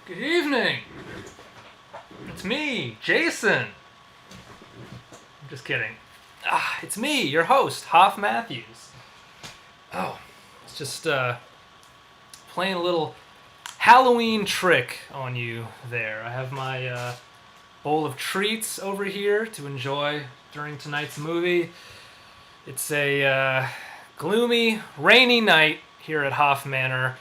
Good evening. It's me, Jason. I'm just kidding. It's me, your host, Hoff Matthews. It's just playing a little Halloween trick on you there. I have my bowl of treats over here to enjoy during tonight's movie. It's a gloomy, rainy night here at Hoff Manor.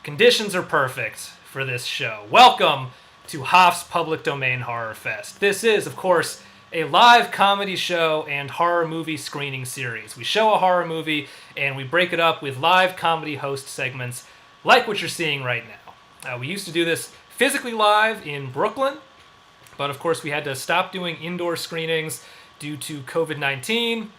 Conditions are perfect for this show. Welcome to Hoff's Public Domain Horrorfest. This is, of course, a live comedy show and horror movie screening series. We show a horror movie and we break it up with live comedy host segments like what you're seeing right now. We used to do this physically live in Brooklyn, but of course we had to stop doing indoor screenings due to COVID-19,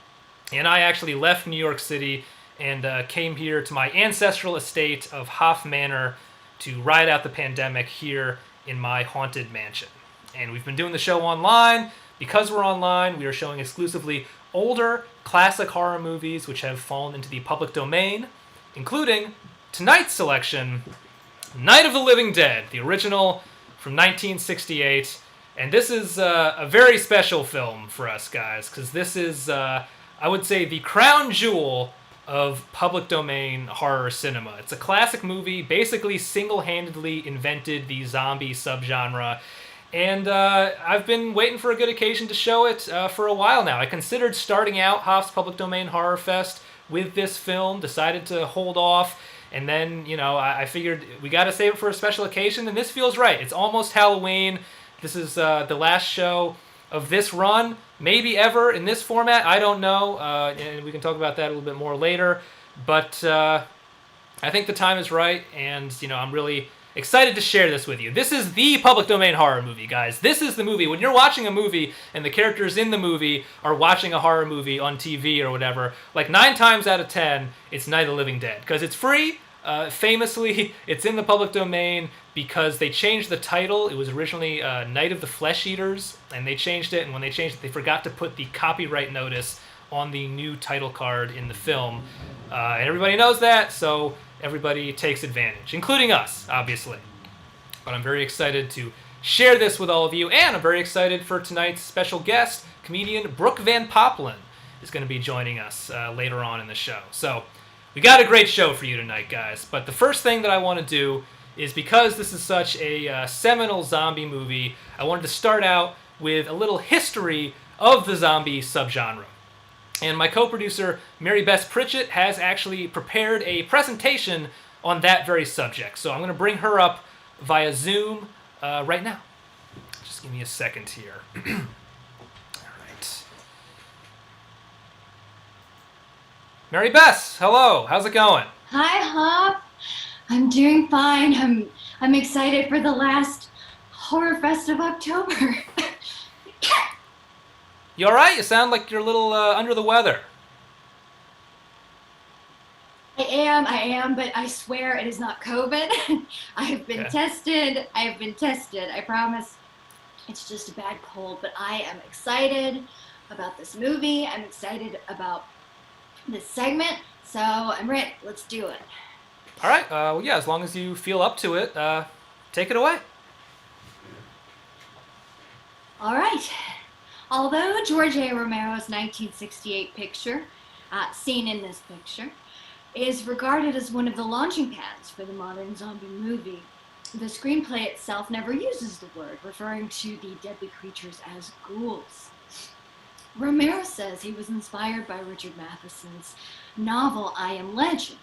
and I actually left New York City and came here to my ancestral estate of Hoff Manor to ride out the pandemic here in my haunted mansion. And we've been doing the show online. Because we're online, we are showing exclusively older, classic horror movies which have fallen into the public domain, including tonight's selection, Night of the Living Dead, the original from 1968. And this is a very special film for us, guys, because this is, I would say, the crown jewel of public domain horror cinema. It's a classic movie, basically single-handedly invented the zombie subgenre, and I've been waiting for a good occasion to show it for a while now. I considered starting out Hoff's Public Domain Horror Fest with this film, decided to hold off, and then, I figured we gotta save it for a special occasion, and this feels right. It's almost Halloween. This is the last show of this run, maybe ever in this format. I don't know, and we can talk about that a little bit more later. But I think the time is right, and I'm really excited to share this with you. This is the public domain horror movie, guys. This is the movie. When you're watching a movie and the characters in the movie are watching a horror movie on TV or whatever, like 9 times out of 10, it's Night of the Living Dead, because it's free. Famously, it's in the public domain because they changed the title. It was originally Night of the Flesh Eaters, and they changed it, and when they changed it, they forgot to put the copyright notice on the new title card in the film. And everybody knows that, so everybody takes advantage, including us, obviously. But I'm very excited to share this with all of you, and I'm very excited for tonight's special guest, comedian Brooke Van Poppelen is going to be joining us later on in the show. So we got a great show for you tonight, guys. But the first thing that I want to do is, because this is such a seminal zombie movie, I wanted to start out with a little history of the zombie subgenre. And my co-producer, Marybess Pritchett, has actually prepared a presentation on that very subject. So I'm going to bring her up via Zoom right now. Just give me a second here. All right. Marybess, hello. How's it going? Hi, Hoff. I'm doing fine. I'm excited for the last Horror Fest of October. You all right? You sound like you're a little under the weather. I am, but I swear it is not COVID. I have been tested. I promise. It's just a bad cold, but I am excited about this movie. I'm excited about this segment, so I'm ready. Let's do it. All right. Well, yeah, as long as you feel up to it, take it away. All right. Although George A. Romero's 1968 picture, seen in this picture, is regarded as one of the launching pads for the modern zombie movie, the screenplay itself never uses the word, referring to the deadly creatures as ghouls. Romero says he was inspired by Richard Matheson's novel I Am Legend,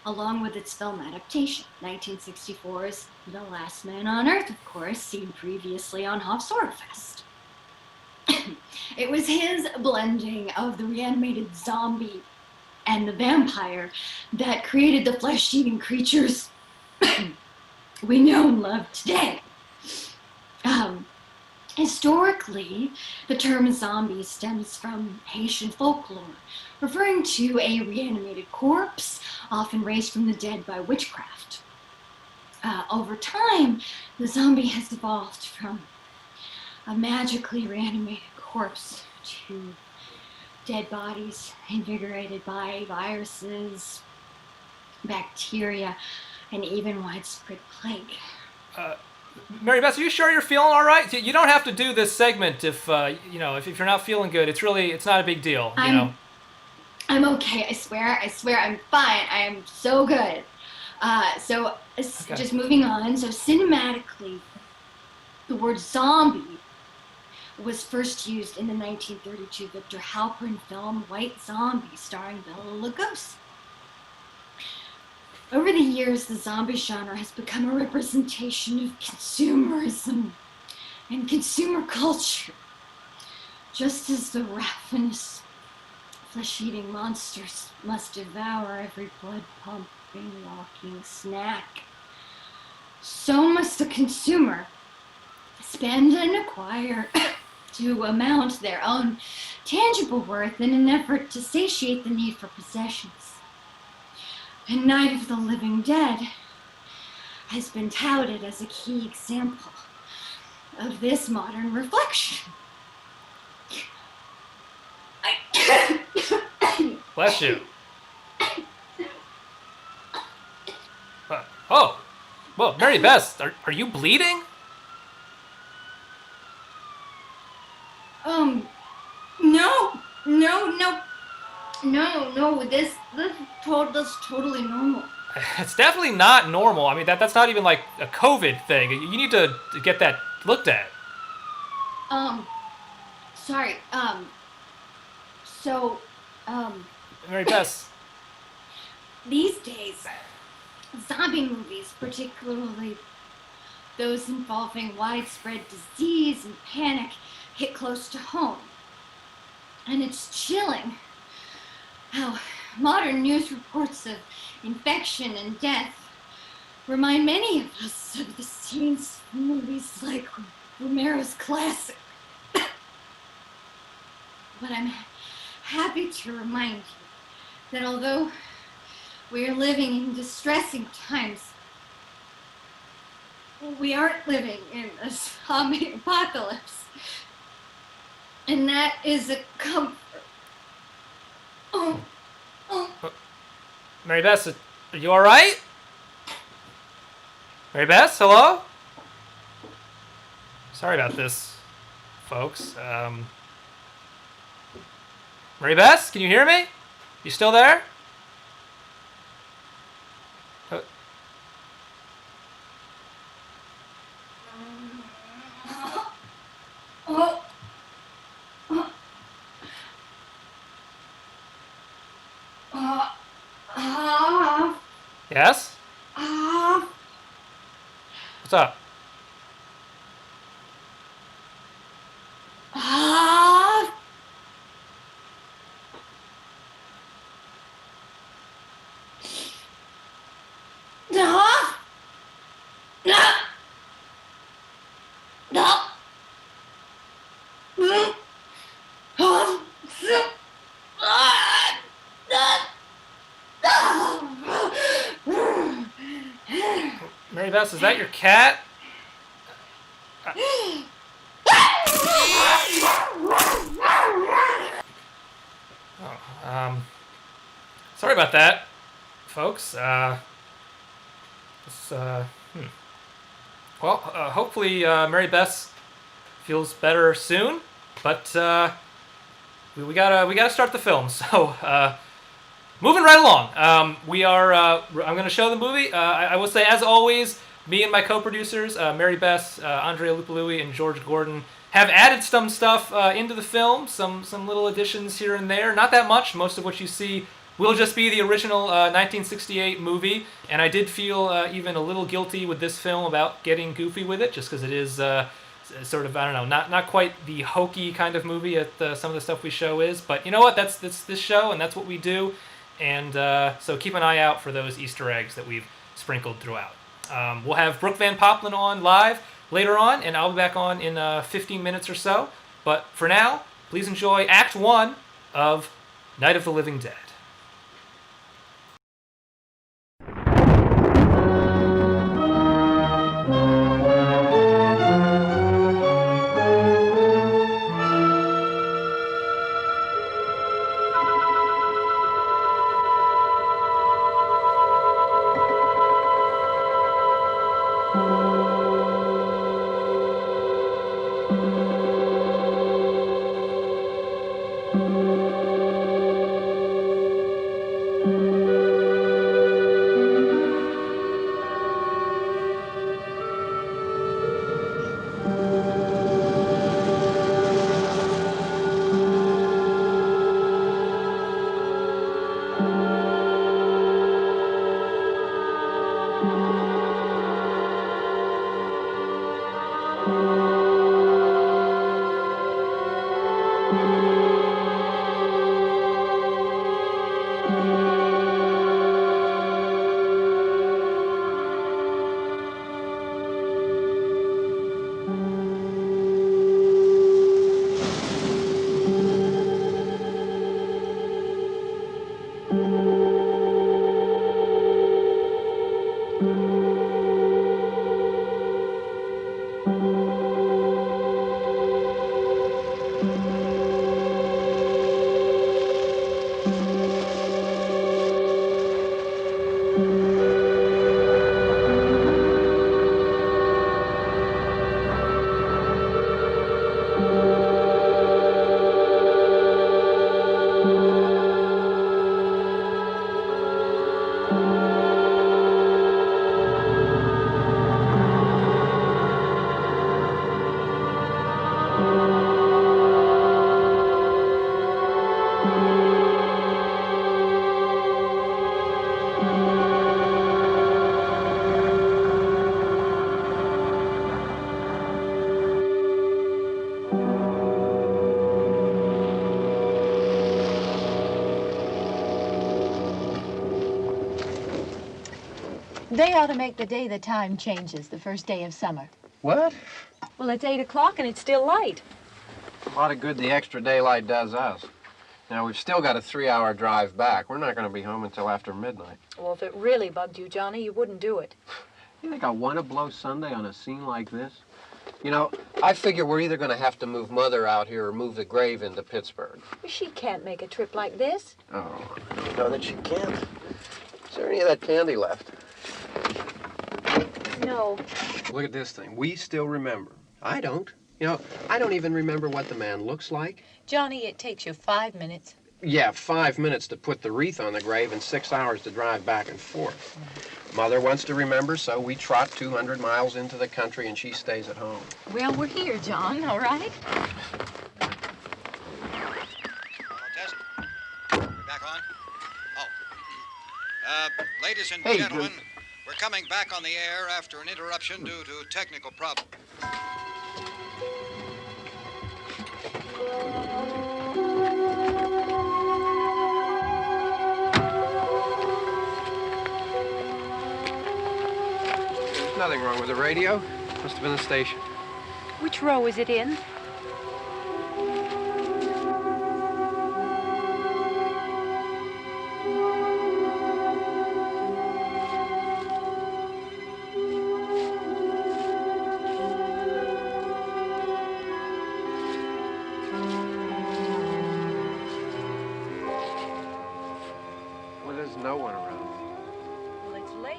along with its film adaptation, 1964's The Last Man on Earth, of course, seen previously on Hoff's Horrorfest. It was his blending of the reanimated zombie and the vampire that created the flesh-eating creatures we know and love today. Historically, the term zombie stems from Haitian folklore, referring to a reanimated corpse, often raised from the dead by witchcraft. Over time, the zombie has evolved from a magically reanimated corpse to dead bodies invigorated by viruses, bacteria, and even widespread plague. Marybess, are you sure you're feeling all right? You don't have to do this segment if if you're not feeling good. It's not a big deal. I'm okay. I swear, I'm fine. I am so good. Just moving on. So cinematically, the word zombie was first used in the 1932 Victor Halpern film White Zombie, starring Bela Lugosi. Over the years, the zombie genre has become a representation of consumerism and consumer culture, just as the ravenous, flesh-eating monsters must devour every blood-pumping, walking snack. So must the consumer spend and acquire to amount their own tangible worth in an effort to satiate the need for possessions. And Night of the Living Dead has been touted as a key example of this modern reflection. Bless you. Oh, well, Marybess, are you bleeding? No, this is totally normal. It's definitely not normal. I mean, that's not even like a COVID thing. You need to get that looked at. Sorry, Marybess. These days, zombie movies, particularly those involving widespread disease and panic, hit close to home. And it's chilling how modern news reports of infection and death remind many of us of the scenes from movies like Romero's classic. But I'm happy to remind you that although we are living in distressing times, we aren't living in a zombie apocalypse. And that is a comfort. Marybess, are you alright? Marybess, hello? Sorry about this, folks. Marybess, can you hear me? You still there? Yes? What's up? Marybess, is that your cat? Sorry about that, folks. Well, hopefully Marybess feels better soon, but we gotta start the film. So moving right along, I'm gonna show the movie. I will say, as always, me and my co-producers, Marybess, Andrei Alupului, and George Gordon, have added some stuff into the film, some little additions here and there. Not that much. Most of what you see will just be the original 1968 movie, and I did feel even a little guilty with this film about getting goofy with it, just because it is sort of, I don't know, not quite the hokey kind of movie that some of the stuff we show is, but you know what, that's this show, and that's what we do, and so keep an eye out for those Easter eggs that we've sprinkled throughout. We'll have Brooke Van Poppelen on live later on, and I'll be back on in 15 minutes or so, but for now, please enjoy Act 1 of Night of the Living Dead. They ought to make the day the time changes, the first day of summer. What? Well, it's 8 o'clock and it's still light. A lot of good the extra daylight does us. Now, we've still got a 3-hour drive back. We're not going to be home until after midnight. Well, if it really bugged you, Johnny, you wouldn't do it. You think I want to blow Sunday on a scene like this? You know, I figure we're either going to have to move Mother out here or move the grave into Pittsburgh. She can't make a trip like this. Oh, I don't know that she can't. Is there any of that candy left? No. Look at this thing. We still remember. I don't. You know, I don't even remember what the man looks like. Johnny, it takes you 5 minutes. Yeah, 5 minutes to put the wreath on the grave and 6 hours to drive back and forth. Mother wants to remember, so we trot 200 miles into the country and she stays at home. Well, we're here, John, all right? Test. We're back on? Oh. Ladies and Hey, gentlemen, we're coming back on the air after an interruption due to technical problems. There's nothing wrong with the radio. Must have been the station. Which row is it in? Well, there's no one around. Well, it's late.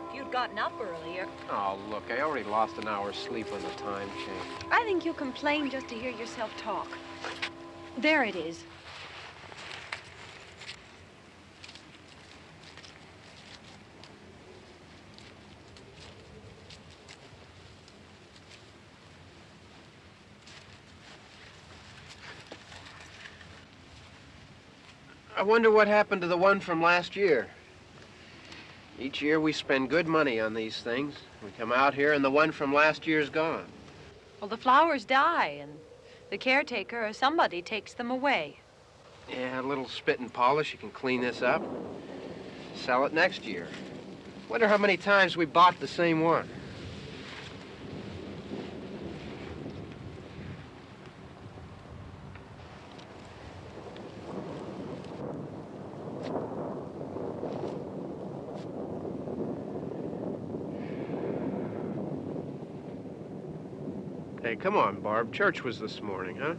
If you'd gotten up earlier. Oh, look, I already lost an hour's sleep on the time change. I think you complain just to hear yourself talk. There it is. I wonder what happened to the one from last year. Each year we spend good money on these things. We come out here and the one from last year's gone. Well, the flowers die, and the caretaker or somebody takes them away. Yeah, a little spit and polish, you can clean this up. Sell it next year. Wonder how many times we bought the same one. Hey, come on, Barb. Church was this morning, huh?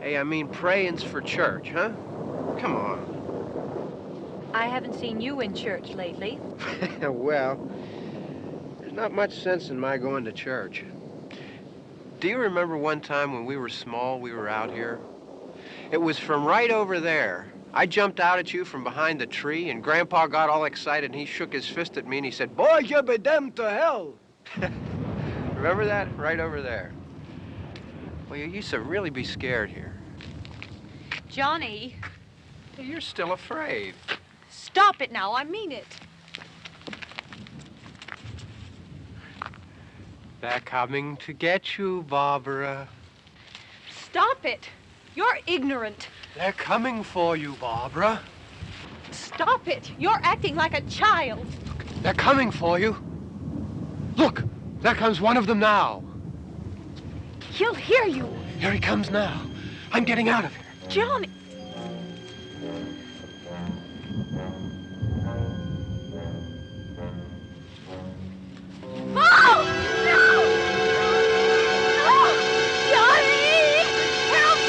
Hey, I mean praying's for church, huh? Come on. I haven't seen you in church lately. Well, there's not much sense in my going to church. Do you remember one time when we were small, we were out here? It was from right over there. I jumped out at you from behind the tree, and Grandpa got all excited, and he shook his fist at me, and he said, "Boy, you be damned to hell." Remember that? Right over there. Well, you used to really be scared here. Johnny, Hey, you're still afraid. stop it now. I mean it. They're coming to get you, Barbara. Stop it. You're ignorant. They're coming for you, Barbara. Stop it. You're acting like a child. They're coming for you. Look, there comes one of them now. He'll hear you. Here he comes now. I'm getting out of here. Johnny. Oh! No! No! Johnny! Help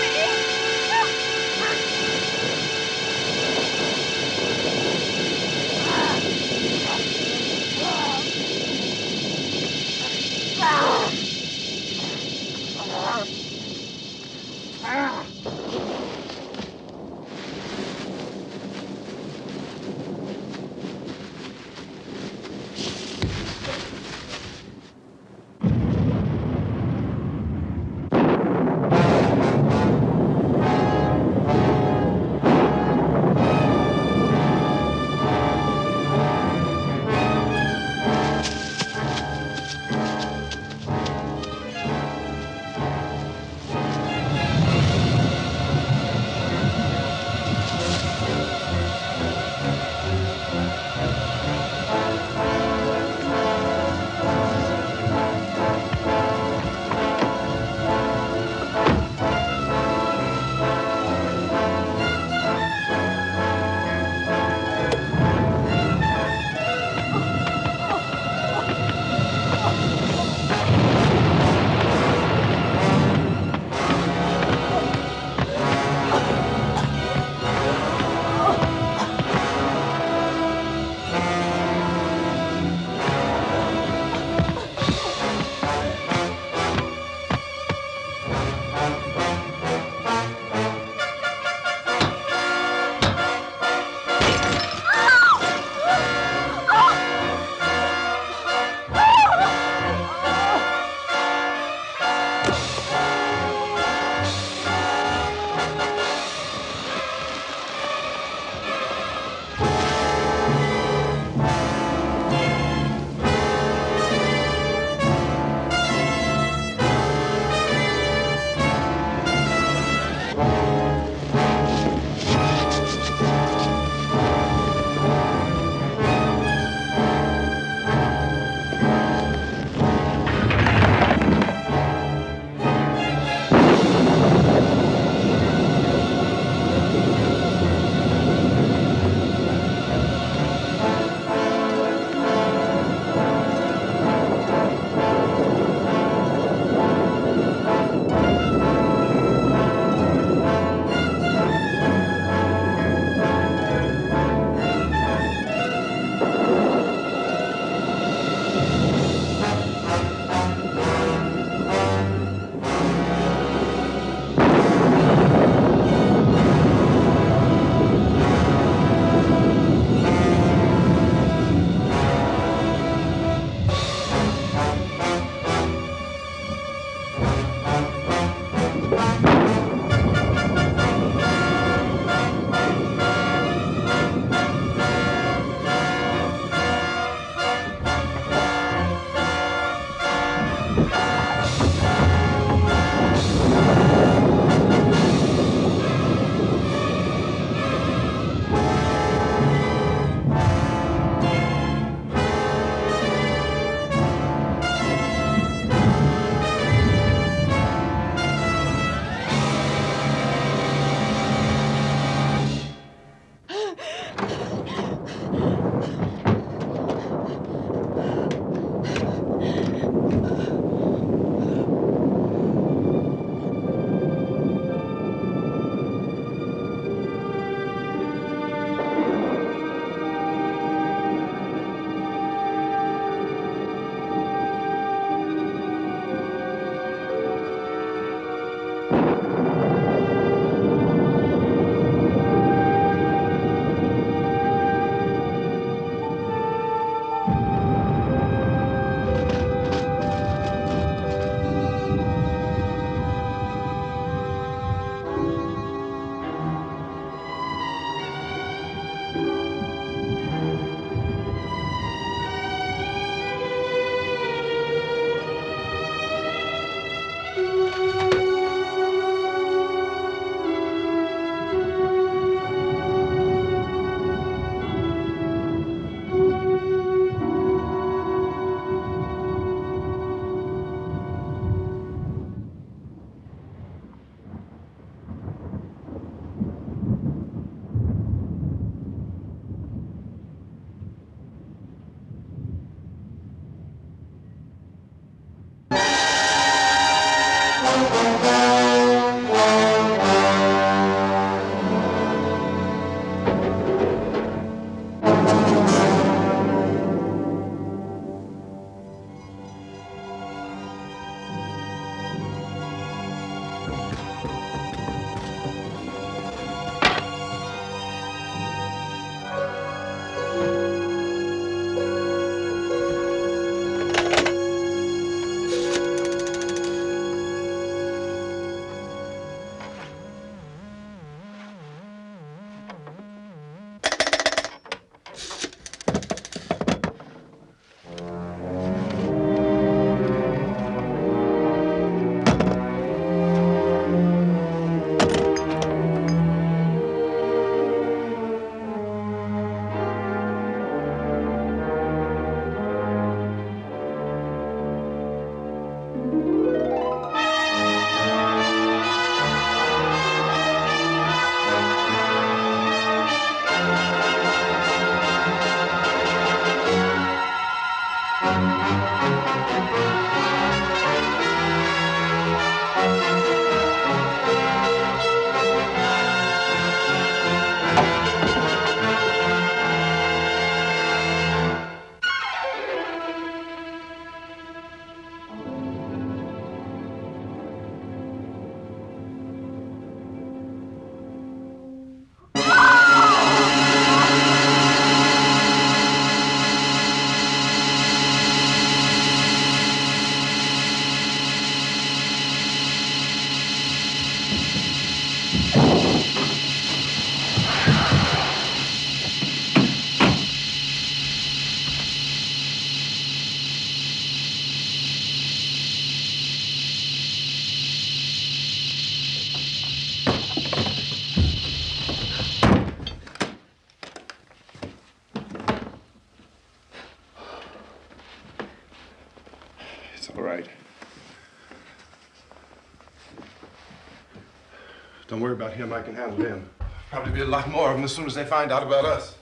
Don't worry about him. I can handle him. Probably be a lot more of them as soon as they find out about us.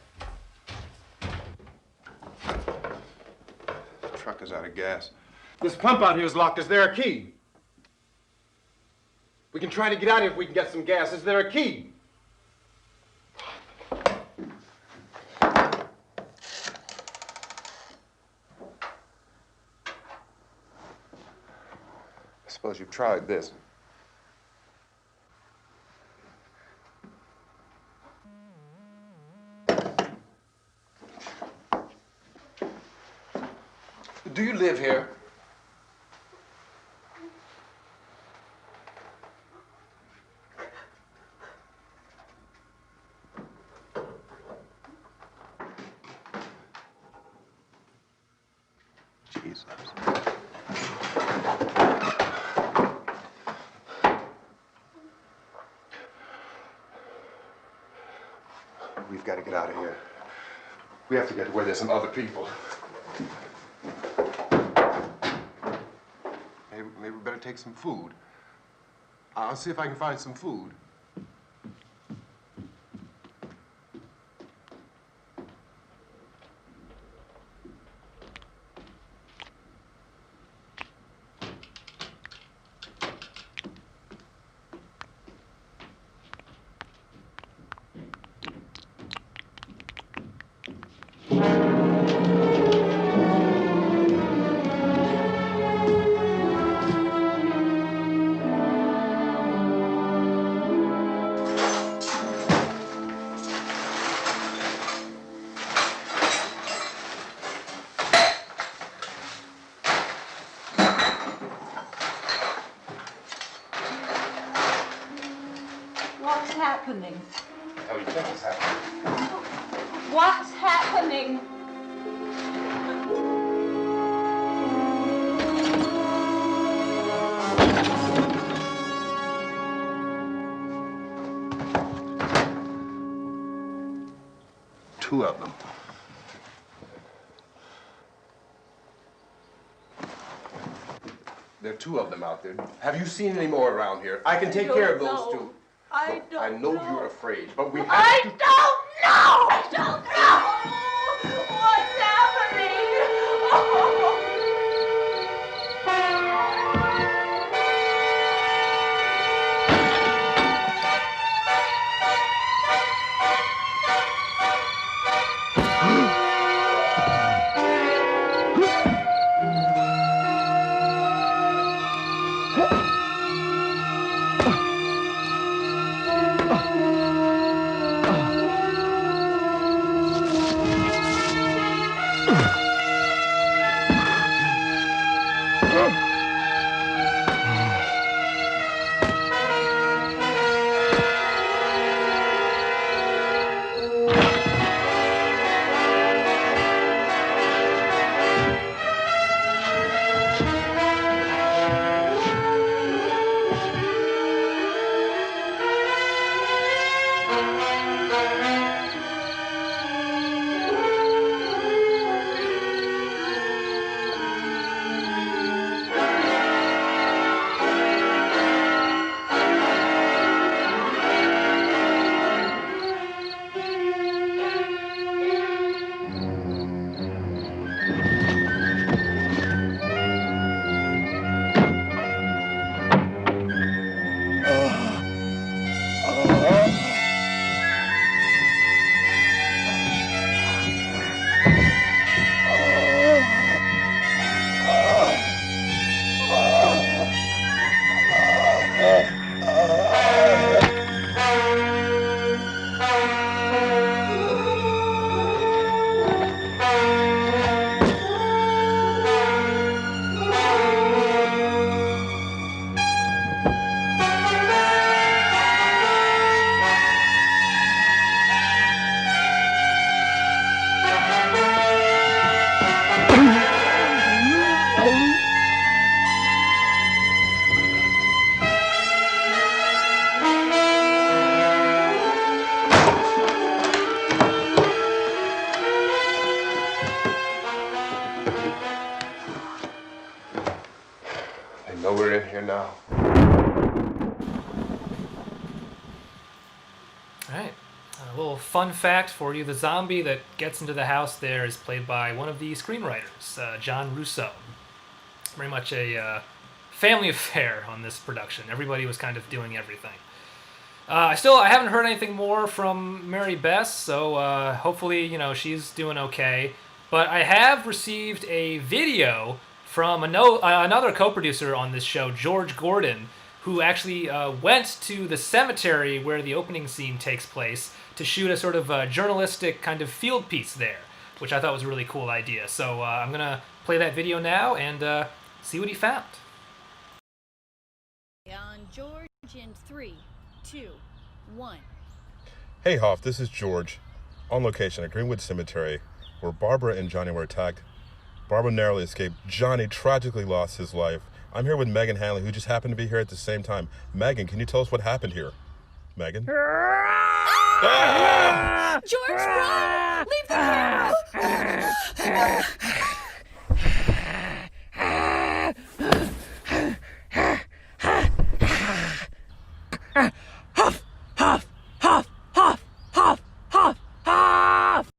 The truck is out of gas. This pump out here is locked. Is there a key? We can try to get out here if we can get some gas. Is there a key? I suppose you've tried this. Do you live here? Jesus. We've got to get out of here. We have to get to where there's some other people. Maybe we better take some food. I'll see if I can find some food. What's happening? How do you think it's happening? What's happening? Two of them. There are two of them out there. Have you seen any more around here? I can take care of those two. I Look, I know you're afraid, but we have I to... don't know! I don't know! What's happening? Oh. Alright. A little fun fact for you. The zombie that gets into the house there is played by one of the screenwriters, John Russo. Very much a family affair on this production. Everybody was kind of doing everything. I haven't heard anything more from Mary Bess, so hopefully, she's doing okay. But I have received a video from another co-producer on this show, George Gordon, who actually went to the cemetery where the opening scene takes place to shoot a sort of journalistic kind of field piece there, which I thought was a really cool idea. So I'm going to play that video now and see what he found. On George in 3, 2, 1. Hey Hoff, this is George. On location at Greenwood Cemetery, where Barbara and Johnny were attacked. Barbara narrowly escaped. Johnny tragically lost his life. I'm here with Megan Hanley, who just happened to be here at the same time. Megan, can you tell us what happened here? Megan? Ah! George, run! Leave the camera! Hoff! Hoff! Hoff! Hoff! Hoff! Hoff! Hoff!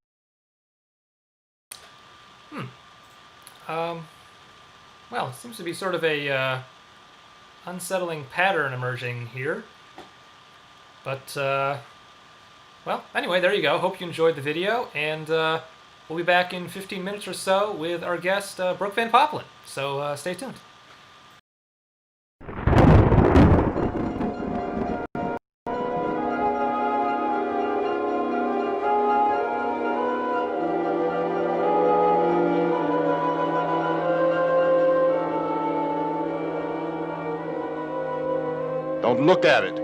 Well, it seems to be sort of a unsettling pattern emerging here. But, well, anyway, there you go. Hope you enjoyed the video, and we'll be back in 15 minutes or so with our guest, Brooke Van Poppelen. So stay tuned. Don't look at it.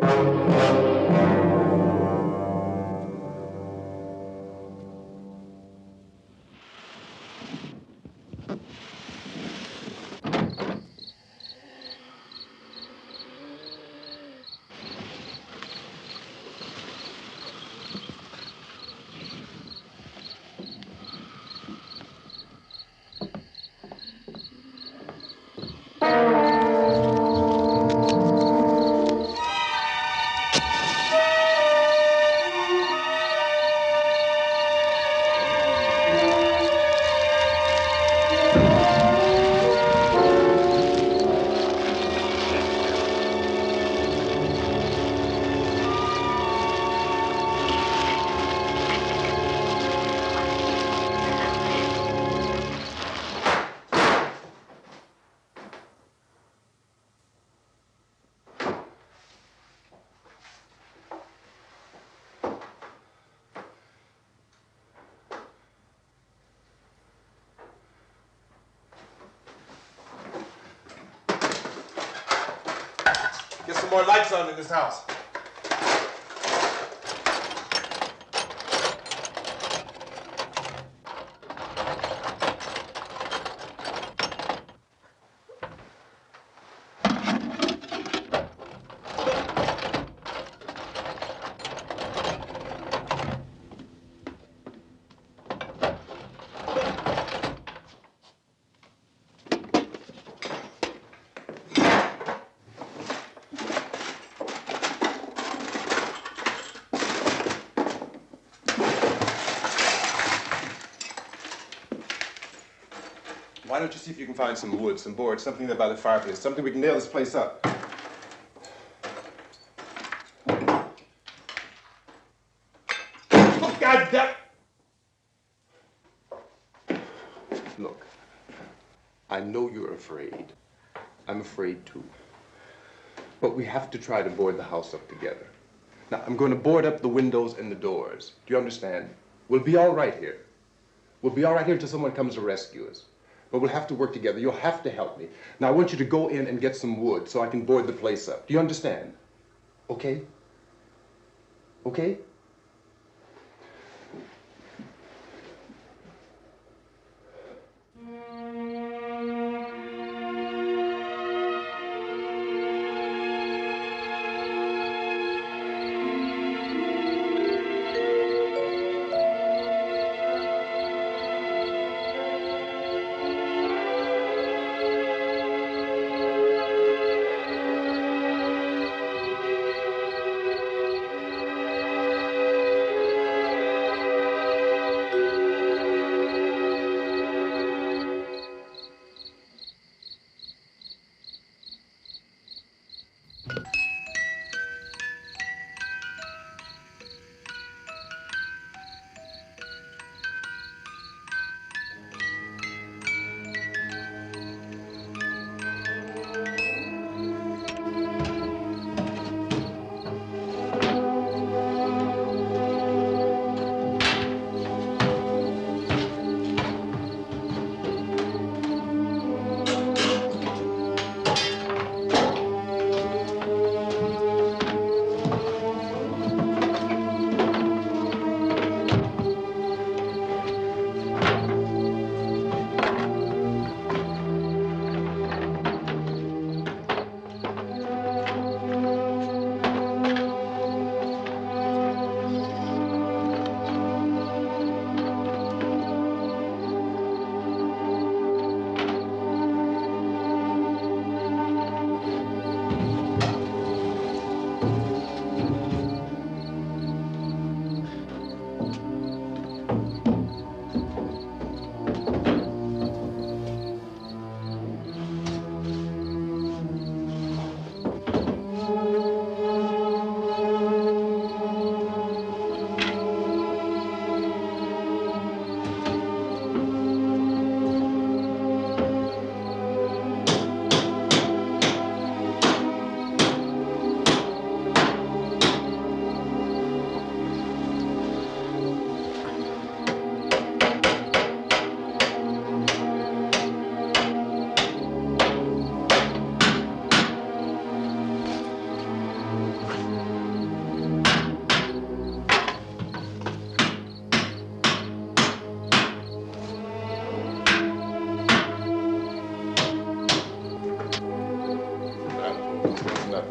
Get some more lights on in this house. Why don't you see if you can find some wood, some board, something there by the fireplace, something we can nail this place up. Oh, God damn! Look, I know you're afraid. I'm afraid too. But we have to try to board the house up together. Now, I'm going to board up the windows and the doors. Do you understand? We'll be all right here. We'll be all right here until someone comes to rescue us. But we'll have to work together. You'll have to help me. Now, I want you to go in and get some wood so I can board the place up. Do you understand? Okay? Okay?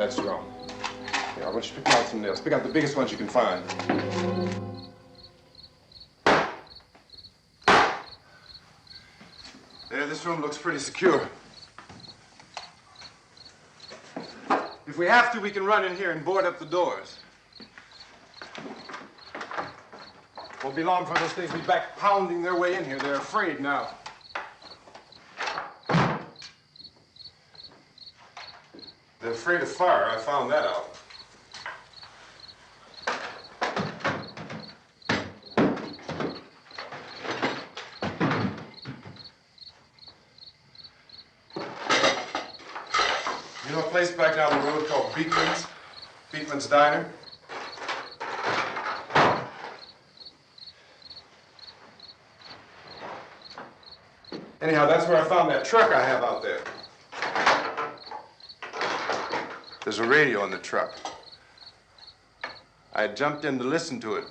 That's wrong. Here, I want you to pick out some nails. Pick out the biggest ones you can find. There, this room looks pretty secure. If we have to, we can run in here and board up the doors. Won't be long before those things will be back pounding their way in here. They're afraid now. They're afraid of fire. I found that out. You know a place back down the road called Beekman's? Beekman's Diner? Anyhow, that's where I found that truck I have out there. There's a radio in the truck. I had jumped in to listen to it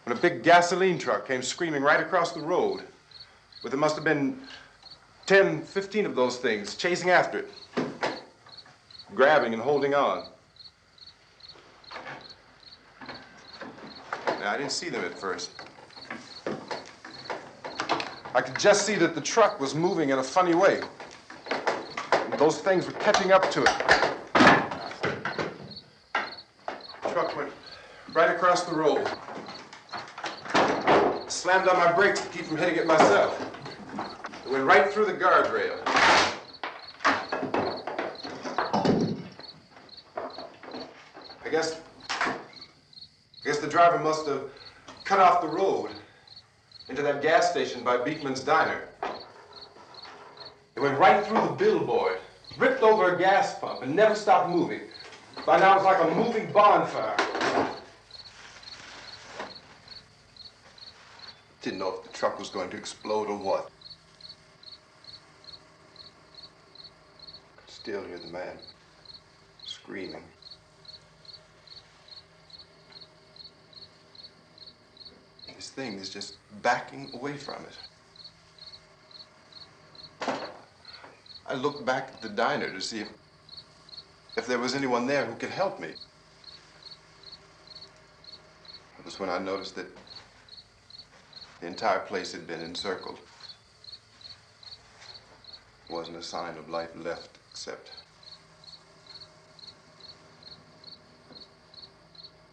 when a big gasoline truck came screaming right across the road. But there must have been 10, 15 of those things chasing after it, grabbing and holding on. Now, I didn't see them at first. I could just see that the truck was moving in a funny way. And those things were catching up to it. The truck went right across the road. Slammed on my brakes to keep from hitting it myself. It went right through the guardrail. I guess the driver must have cut off the road into that gas station by Beekman's Diner. It went right through the billboard, ripped over a gas pump, and never stopped moving. By now, it was like a moving bonfire. Didn't know if the truck was going to explode or what. Could still hear the man screaming. This thing is just backing away from it. I looked back at the diner to see if there was anyone there who could help me. It was when I noticed that the entire place had been encircled. There wasn't a sign of life left except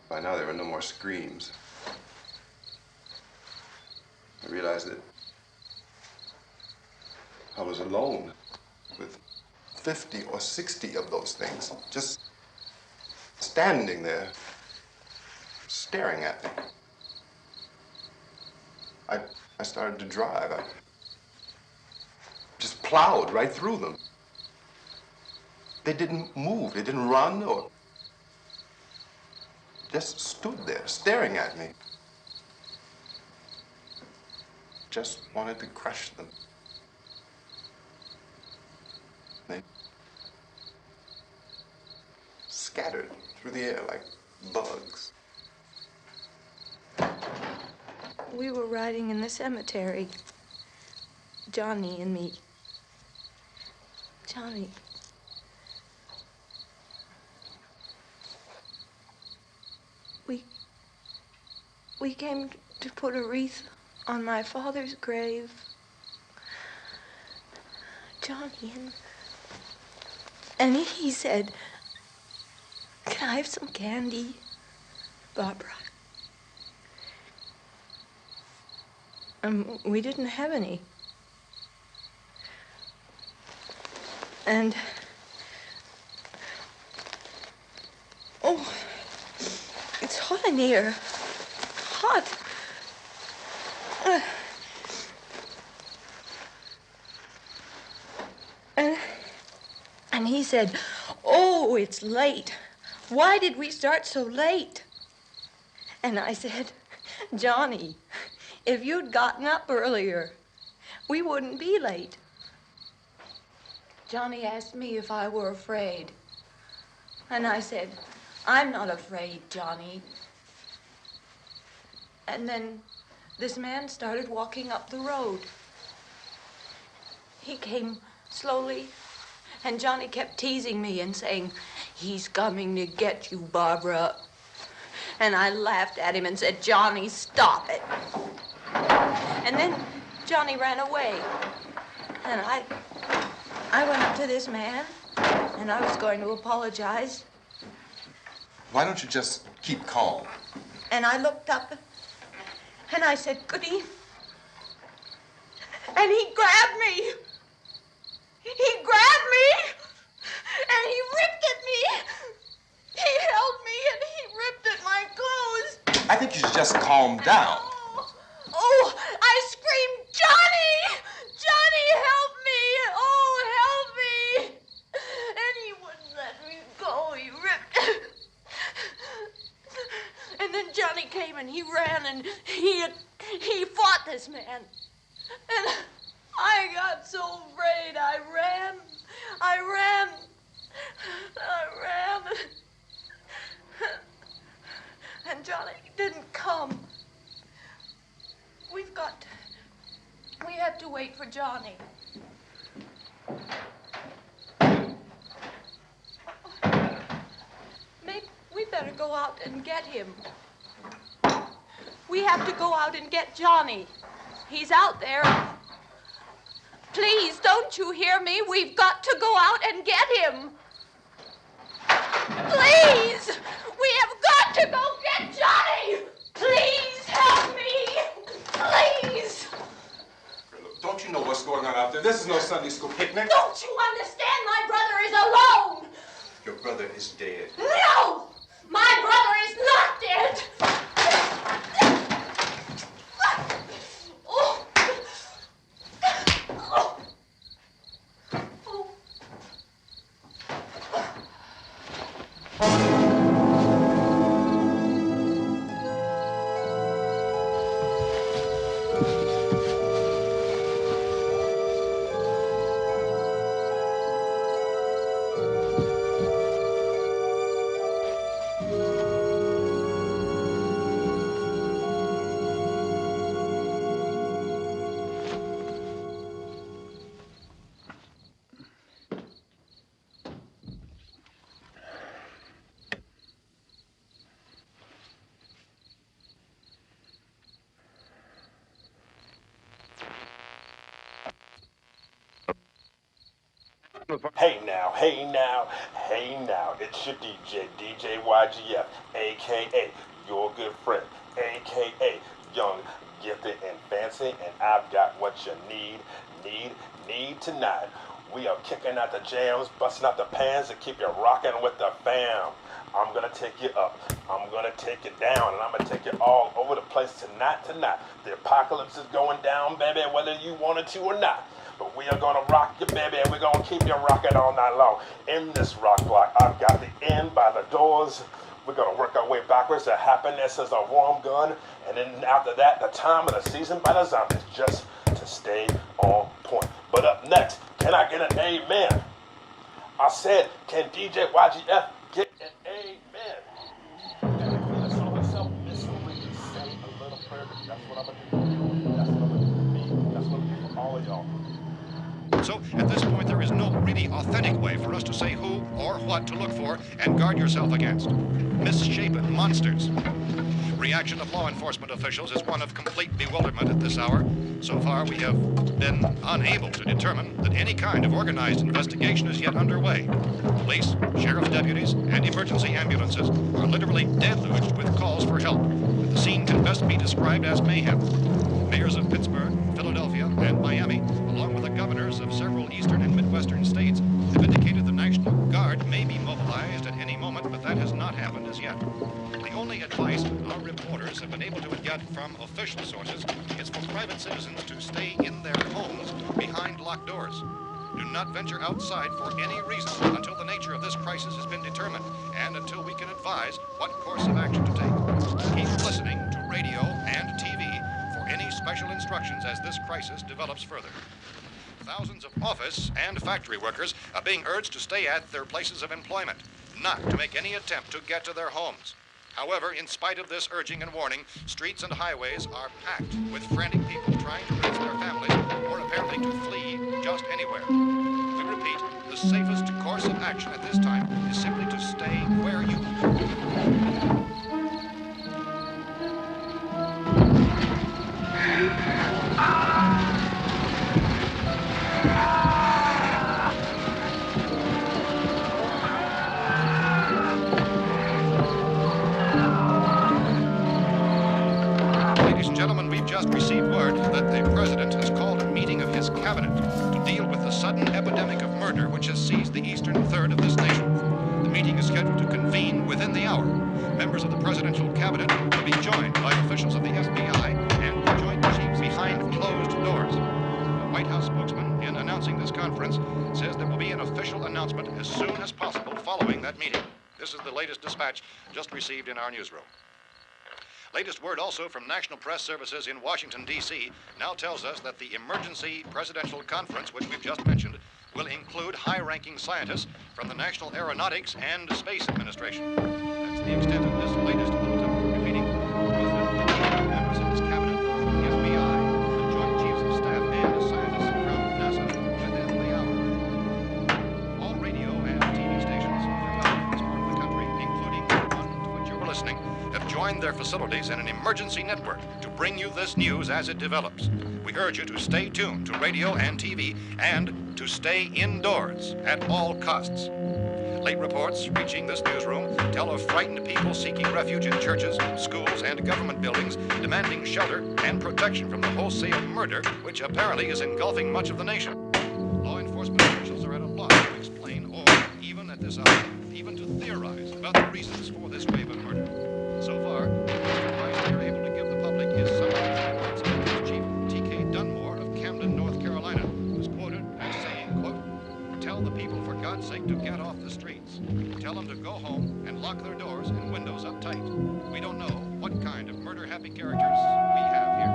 by now there were no more screams. I realized that I was alone with 50 or 60 of those things, just standing there, staring at me. I started to drive. I just plowed right through them. They didn't move, they didn't run or just stood there, staring at me. Just wanted to crush them. They scattered through the air like bugs. We were riding in the cemetery, Johnny and me. Johnny. We came to put a wreath on my father's grave. Johnny, and he said, "Can I have some candy, Barbara?" We didn't have any. And, oh, it's hot in here. Hot. And he said, "Oh, it's late. Why did we start so late?" And I said, "Johnny, if you'd gotten up earlier, we wouldn't be late." Johnny asked me if I were afraid. And I said, "I'm not afraid, Johnny." And then this man started walking up the road. He came slowly And Johnny kept teasing me and saying, "He's coming to get you, Barbara." And I laughed at him and said, "Johnny, stop it." And then Johnny ran away. And I went up to this man, and I was going to apologize. Why don't you just keep calm? And I looked up, and I said, "Goody." And he grabbed me. He grabbed me, and he ripped at me. He held me, and he ripped at my clothes. I think you should just calm down. Oh, I screamed, "Johnny! Johnny, help me! Oh, help me!" And he wouldn't let me go. He ripped. And then Johnny came and he ran and he fought this man. And I got so afraid. I ran. And Johnny didn't come. We have to wait for Johnny. Maybe we better go out and get him. We have to go out and get Johnny. He's out there. Please, don't you hear me? We've got to go out and get him. Please! We have got to go get Johnny! Please help me! Please! Don't you know what's going on out there? This is no Sunday school picnic. Don't you understand? My brother is alone! Your brother is dead. No! My brother is not dead! Oh. Oh. Hey now, it's your DJ YGF, a.k.a. your good friend, a.k.a. young, gifted, and fancy, and I've got what you need tonight. We are kicking out the jams, busting out the pans to keep you rocking with the fam. I'm gonna take you up, I'm gonna take you down, and I'm gonna take you all over the place tonight. The apocalypse is going down, baby, whether you wanted to or not. But we are gonna rock you, baby, and we're gonna keep you rocking all night long. In this rock block, I've got the end by the doors. We're gonna work our way backwards to happiness as a warm gun. And then after that, the time of the season by the zombies, just to stay on point. But up next, can I get an amen? I said, can DJ YGF get an amen? And the song itself is simply to say a little prayer, because that's what I'm gonna do. That's what I'm gonna do for me. That's what I'm gonna do for all of y'all. So, at this point, there is no really authentic way for us to say who or what to look for and guard yourself against. Misshapen monsters. Reaction of law enforcement officials is one of complete bewilderment at this hour. So far, we have been unable to determine that any kind of organized investigation is yet underway. Police, sheriff's deputies, and emergency ambulances are literally deluged with calls for help. The scene can best be described as mayhem. Mayors of Pittsburgh, Philadelphia, and Miami, along with the governors of several eastern and midwestern states, have indicated the National Guard may be mobilized at any moment, but that has not happened as yet. The only advice our reporters have been able to get from official sources is for private citizens to stay in their homes behind locked doors. Do not venture outside for any reason until the nature of this crisis has been determined and until we can advise what course of action to take. Keep listening to radio and TV for any special instructions as this crisis develops further. Thousands of office and factory workers are being urged to stay at their places of employment, not to make any attempt to get to their homes. However, in spite of this urging and warning, streets and highways are packed with frantic people trying to reach their families or apparently to flee just anywhere. We repeat, repeat, the safest course of action at this time is simply to stay where you are. Ladies and gentlemen, we've just received word that the President has called a meeting of his cabinet to deal with the sudden epidemic of murder which has seized the eastern third of this nation. The meeting is scheduled to convene within the hour. Members of the presidential cabinet will be joined by officials of the FBI and the Joint Chiefs behind closed doors. The White House spokesman, in announcing this conference, says there will be an official announcement as soon as possible following that meeting. This is the latest dispatch just received in our newsroom. Latest word also from National Press Services in Washington, D.C. now tells us that the emergency presidential conference, which we've just mentioned, will include high-ranking scientists from the National Aeronautics and Space Administration. That's the extent of this latest bulletin. Repeating, the President, members of his cabinet, the FBI, the Joint Chiefs of Staff, and scientists from NASA within the hour. All radio and TV stations throughout this part of the country, including the one to which you're listening, have joined their facilities in an emergency network to bring you this news as it develops. We urge you to stay tuned to radio and TV and to stay indoors at all costs. Late reports reaching this newsroom tell of frightened people seeking refuge in churches, schools, and government buildings, demanding shelter and protection from the wholesale murder which apparently is engulfing much of the nation. Law enforcement officials are at a loss to explain or, even at this hour, even to theorize about the reasons for this wave of murder. So far, the best advice we are able to give the public is summarized by Police Chief T.K. Dunmore of Camden, North Carolina, who's quoted as saying, quote, "Tell the people, for God's sake, to get off the streets. Tell them to go home and lock their doors and windows up tight. We don't know what kind of murder-happy characters we have here."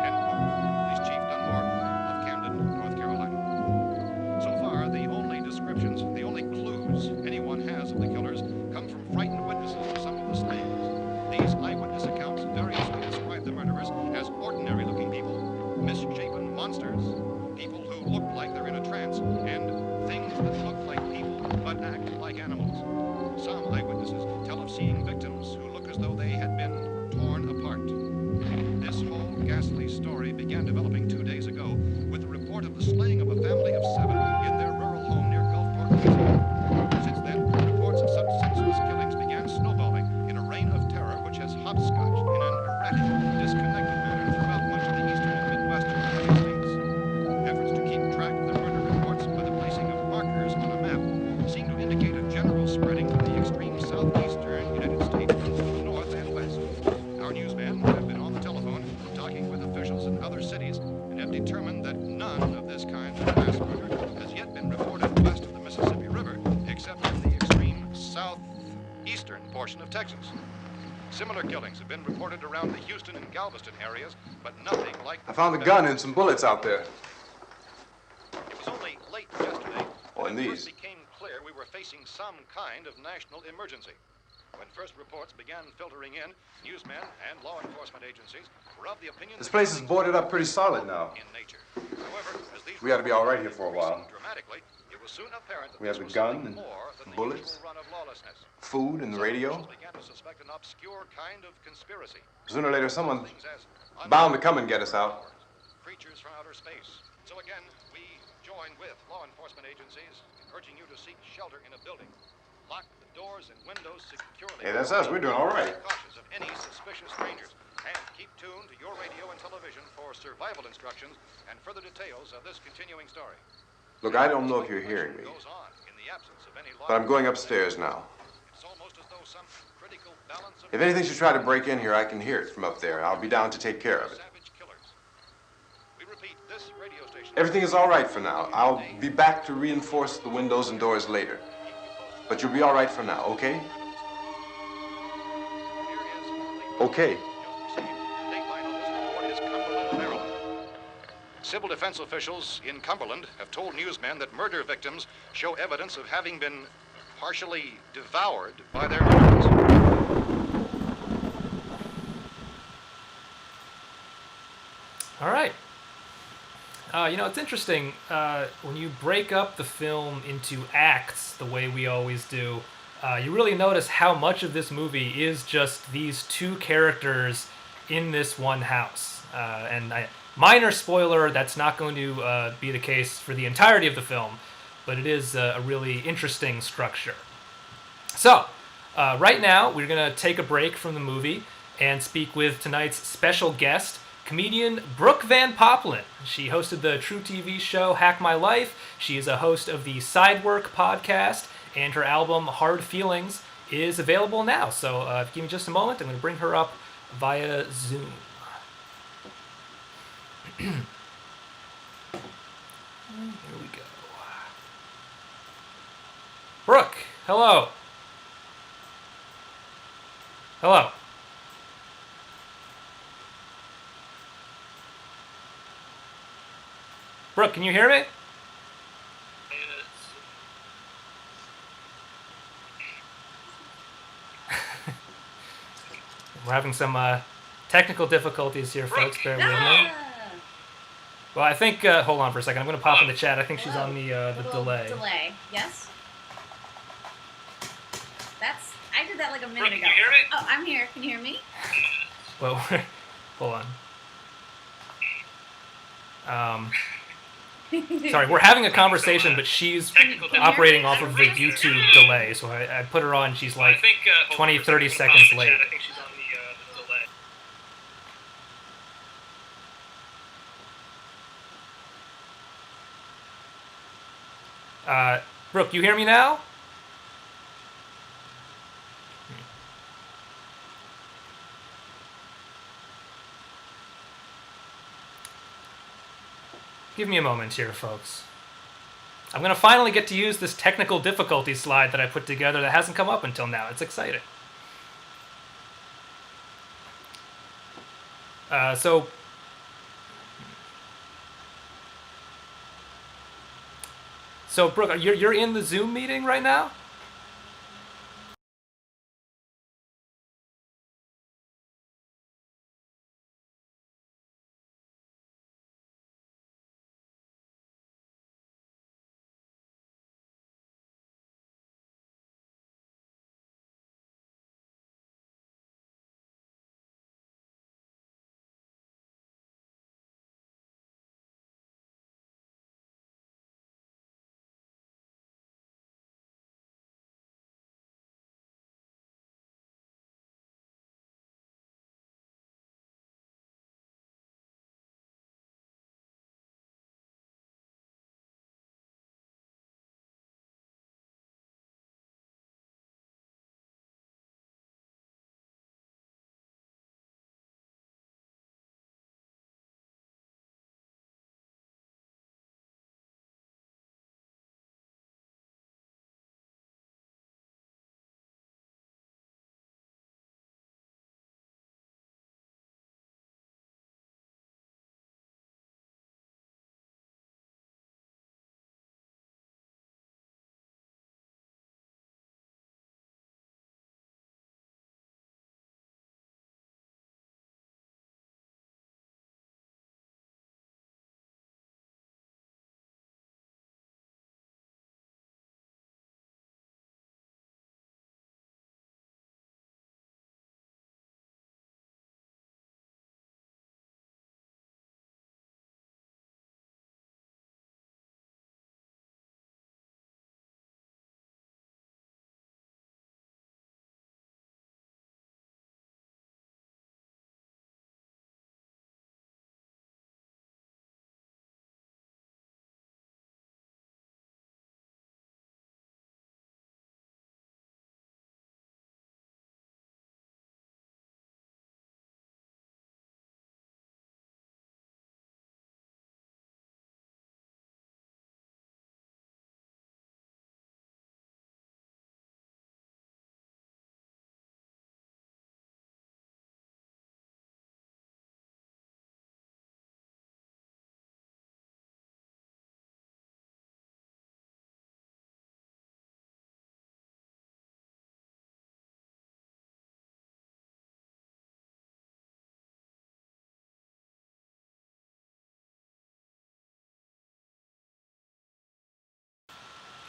End quote. Police Chief Dunmore of Camden, North Carolina. So far, the only descriptions, the only clues anyone has of the killers come from frightened witnesses of some of the slayings. These eyewitness accounts variously describe the murderers as ordinary-looking people, misshapen monsters, people who look like they're in a trance, and things that look like people but act like animals. Some eyewitnesses tell of seeing victims who look as though they had been torn apart. This whole ghastly story began developing 2 days ago with the report of the slaying of a family of 7 in their rural home near Gulfport, Louisiana. Since then, reports of such senseless killings began snowballing in a reign of terror which has hopscotched in an erratic, disconnected manner throughout much of the eastern and midwestern United States. Efforts to keep track of the murder reports by the placing of markers on a map seem to indicate a general spreading from the extreme southeastern United States to the north and west. Our newsmen have been on the telephone talking with officials in other cities and have determined that none of this kind of mass murder has yet been reported west of the Mississippi River, except in the extreme southeastern portion of Texas. Similar killings have been reported around the Houston and Galveston areas, but nothing like I found the gun and some bullets out there. It was only late yesterday Oh, and when it these. first became clear we were facing some kind of national emergency. When first reports began filtering in, newsmen and law enforcement agencies were of the opinion This that place is killings boarded were up pretty solid now. in nature. However, as these We ought to be all right here for a while. dramatically, it was soon apparent that We this have the was gun something and more than the bullets, usual run of lawlessness. food and the Some radio. officials began to suspect an obscure kind of conspiracy. Sooner or later, someone's Things as bound to come and get us out. creatures from outer space. So again, we join with law enforcement agencies in urging you to seek shelter in a building. Lock the doors and windows securely. Hey, that's us. We're doing all right. Cautious of any suspicious strangers. And keep tuned to your radio and television for survival instructions and further details of this continuing story. Look, I don't know if you're hearing me, Goes on in the absence of any law. but I'm going upstairs now. It's almost as though some critical balance of If anything should try to break in here, I can hear it from up there. I'll be down to take care of it. savage killers. We repeat, this radio station. Everything is all right for now. I'll be back to reinforce the windows and doors later. But you'll be all right for now, okay? Okay. Civil defense officials in Cumberland have told newsmen that murder victims show evidence of having been partially devoured by their murderers. All right. It's interesting. When you break up the film into acts the way we always do, you really notice how much of this movie is just these two characters in this one house. Minor spoiler, that's not going to be the case for the entirety of the film, but it is a really interesting structure. So, right now, we're going to take a break from the movie and speak with tonight's special guest, comedian Brooke Van Poppelen. She hosted the True TV show Hack My Life. She is a host of the Sidework podcast, and her album Hard Feelings is available now. So give me just a moment. I'm going to bring her up via Zoom. Here we go. Brooke, hello. Hello. Brooke, can you hear me? We're having some technical difficulties here, folks. Bear with me. Well, I think, hold on for a second. I'm going to pop in the chat. I think she's on the delay. Delay, yes? I did that like a minute ago. Can you hear me? Oh, I'm here. Can you hear me? Well, hold on. Sorry, we're having a conversation, but she's operating off of the YouTube delay. So I put her on, she's like 20, 30 seconds late. I think she's on the delay. Brooke, you hear me now? Give me a moment here, folks. I'm going to finally get to use this technical difficulty slide that I put together that hasn't come up until now. It's exciting. So, Brooke, you're in the Zoom meeting right now?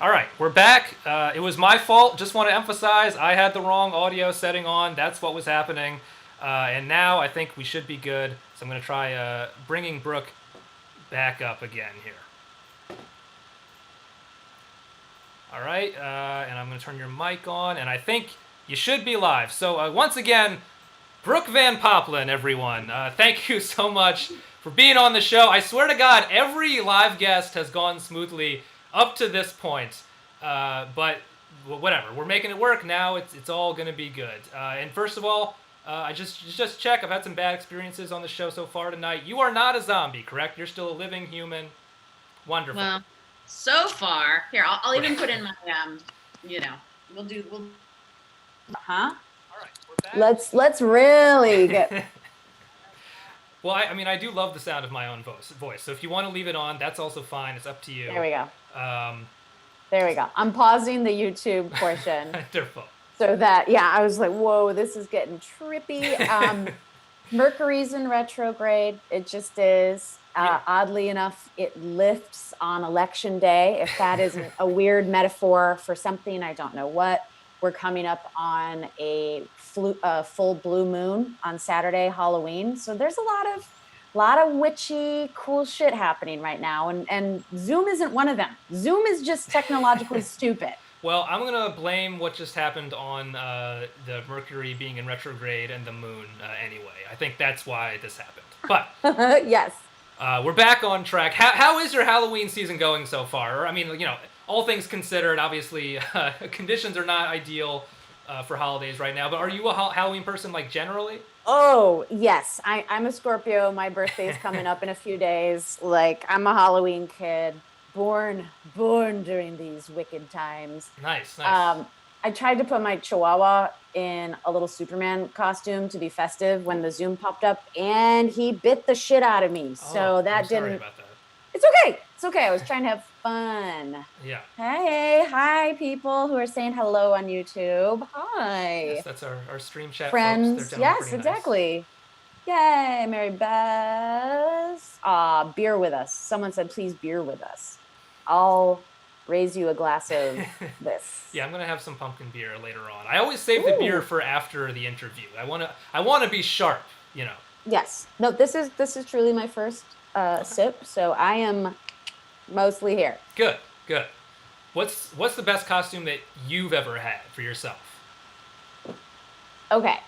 All right, we're back. It was my fault. Just want to emphasize, I had the wrong audio setting on. That's what was happening. And now I think we should be good. So I'm going to try bringing Brooke back up again here. All right, and I'm going to turn your mic on. And I think you should be live. So once again, Brooke Van Poppelen, everyone. Thank you so much for being on the show. I swear to God, every live guest has gone smoothly up to this point, but whatever. We're making it work now. It's all gonna be good. And first of all, I just check. I've had some bad experiences on the show so far tonight. You are not a zombie, correct? You're still a living human. Wonderful. Well, so far, here I'll even put in my we'll. Huh? All right, we're back. Let's really get. Well, I do love the sound of my own voice. So if you want to leave it on, that's also fine. It's up to you. There we go. There we go. I'm pausing the YouTube portion. Wonderful. So that, I was like, whoa, this is getting trippy. Mercury's in retrograde. It just is. Oddly enough, it lifts on election day. If that isn't a weird metaphor for something, I don't know what. We're coming up on a full blue moon on Saturday, Halloween. So there's a lot of witchy, cool shit happening right now. And Zoom isn't one of them. Zoom is just technologically stupid. Well, I'm going to blame what just happened on the Mercury being in retrograde and the moon anyway. I think that's why this happened. But yes. We're back on track. How is your Halloween season going so far? I mean, all things considered, obviously, conditions are not ideal for holidays right now. But are you a Halloween person, like, generally? Oh, yes. I'm a Scorpio. My birthday is coming up in a few days. Like, I'm a Halloween kid. Born during these wicked times. Nice. I tried to put my Chihuahua in a little Superman costume to be festive when the Zoom popped up, and he bit the shit out of me. So that I'm didn't. Sorry about that. It's okay. It's okay. I was trying to have fun. Yeah. Hey, hi, people who are saying hello on YouTube. Hi. Yes, that's our stream chat Friends. folks. They're Yes, pretty exactly. Yay, Mary Beth. Beer with us. Someone said, please beer with us. I'll raise you a glass of this. Yeah, I'm gonna have some pumpkin beer later on. I always save the beer for after the interview. I wanna be sharp, Yes. No, this is truly my first sip, so I am mostly here. Good. What's the best costume that you've ever had for yourself? Okay.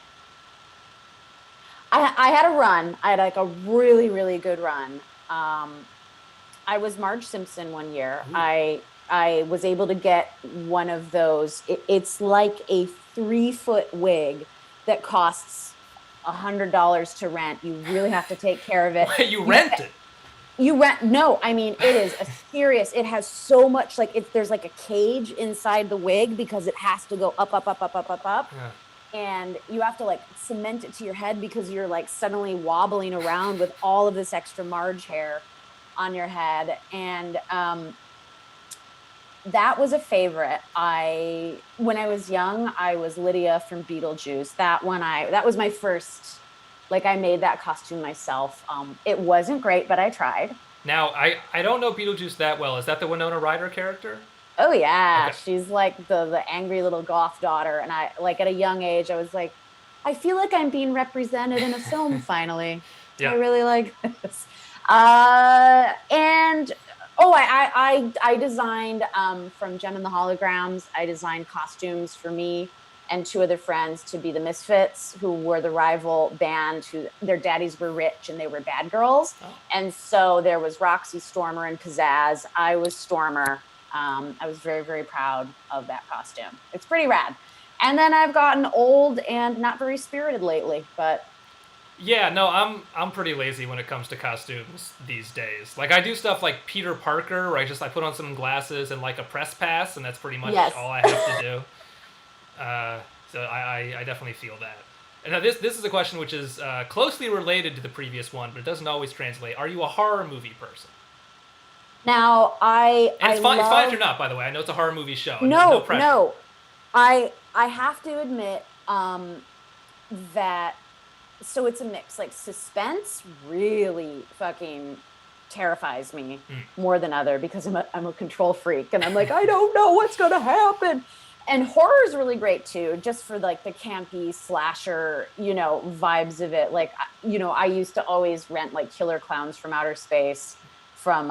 I had a run. I had like a really, really good run. I was Marge Simpson one year. Ooh. I was able to get one of those. It's like a 3-foot wig that costs $100 to rent. You really have to take care of it. Wait, you rent it? You rent? No, I mean, it is a serious. It has so much, there's like a cage inside the wig because it has to go up. Yeah. And you have to cement it to your head because you're suddenly wobbling around with all of this extra Marge hair on your head. And that was a favorite. When I was young, I was Lydia from Beetlejuice. That was my first, I made that costume myself. It wasn't great, but I tried. Now, I don't know Beetlejuice that well. Is that the Winona Ryder character? Oh yeah, okay. She's like the angry little goth daughter, and I at a young age I was like, I feel like I'm being represented in a film finally. Yeah. I really like this. And I designed from Gem and the Holograms. I designed costumes for me and 2 other friends to be the Misfits, who were the rival band who their daddies were rich and they were bad girls. Oh. And so there was Roxy, Stormer, and Pizzazz. I was Stormer. I was very, very proud of that costume. It's pretty rad. And then I've gotten old and not very spirited lately, but... Yeah, no, I'm pretty lazy when it comes to costumes these days. I do stuff like Peter Parker, where I put on some glasses and a press pass, and that's pretty much all I have to do. So I definitely feel that. And now this is a question which is closely related to the previous one, but it doesn't always translate. Are you a horror movie person? Now, it's fine if you're not, by the way. I know it's a horror movie show. No pressure. No. I have to admit that, so it's a mix. Suspense really fucking terrifies me more than other because I'm a control freak, and I'm like, I don't know what's gonna happen. And horror is really great too, just for like the campy slasher, vibes of it. Like, I used to always rent like Killer Clowns from Outer Space from,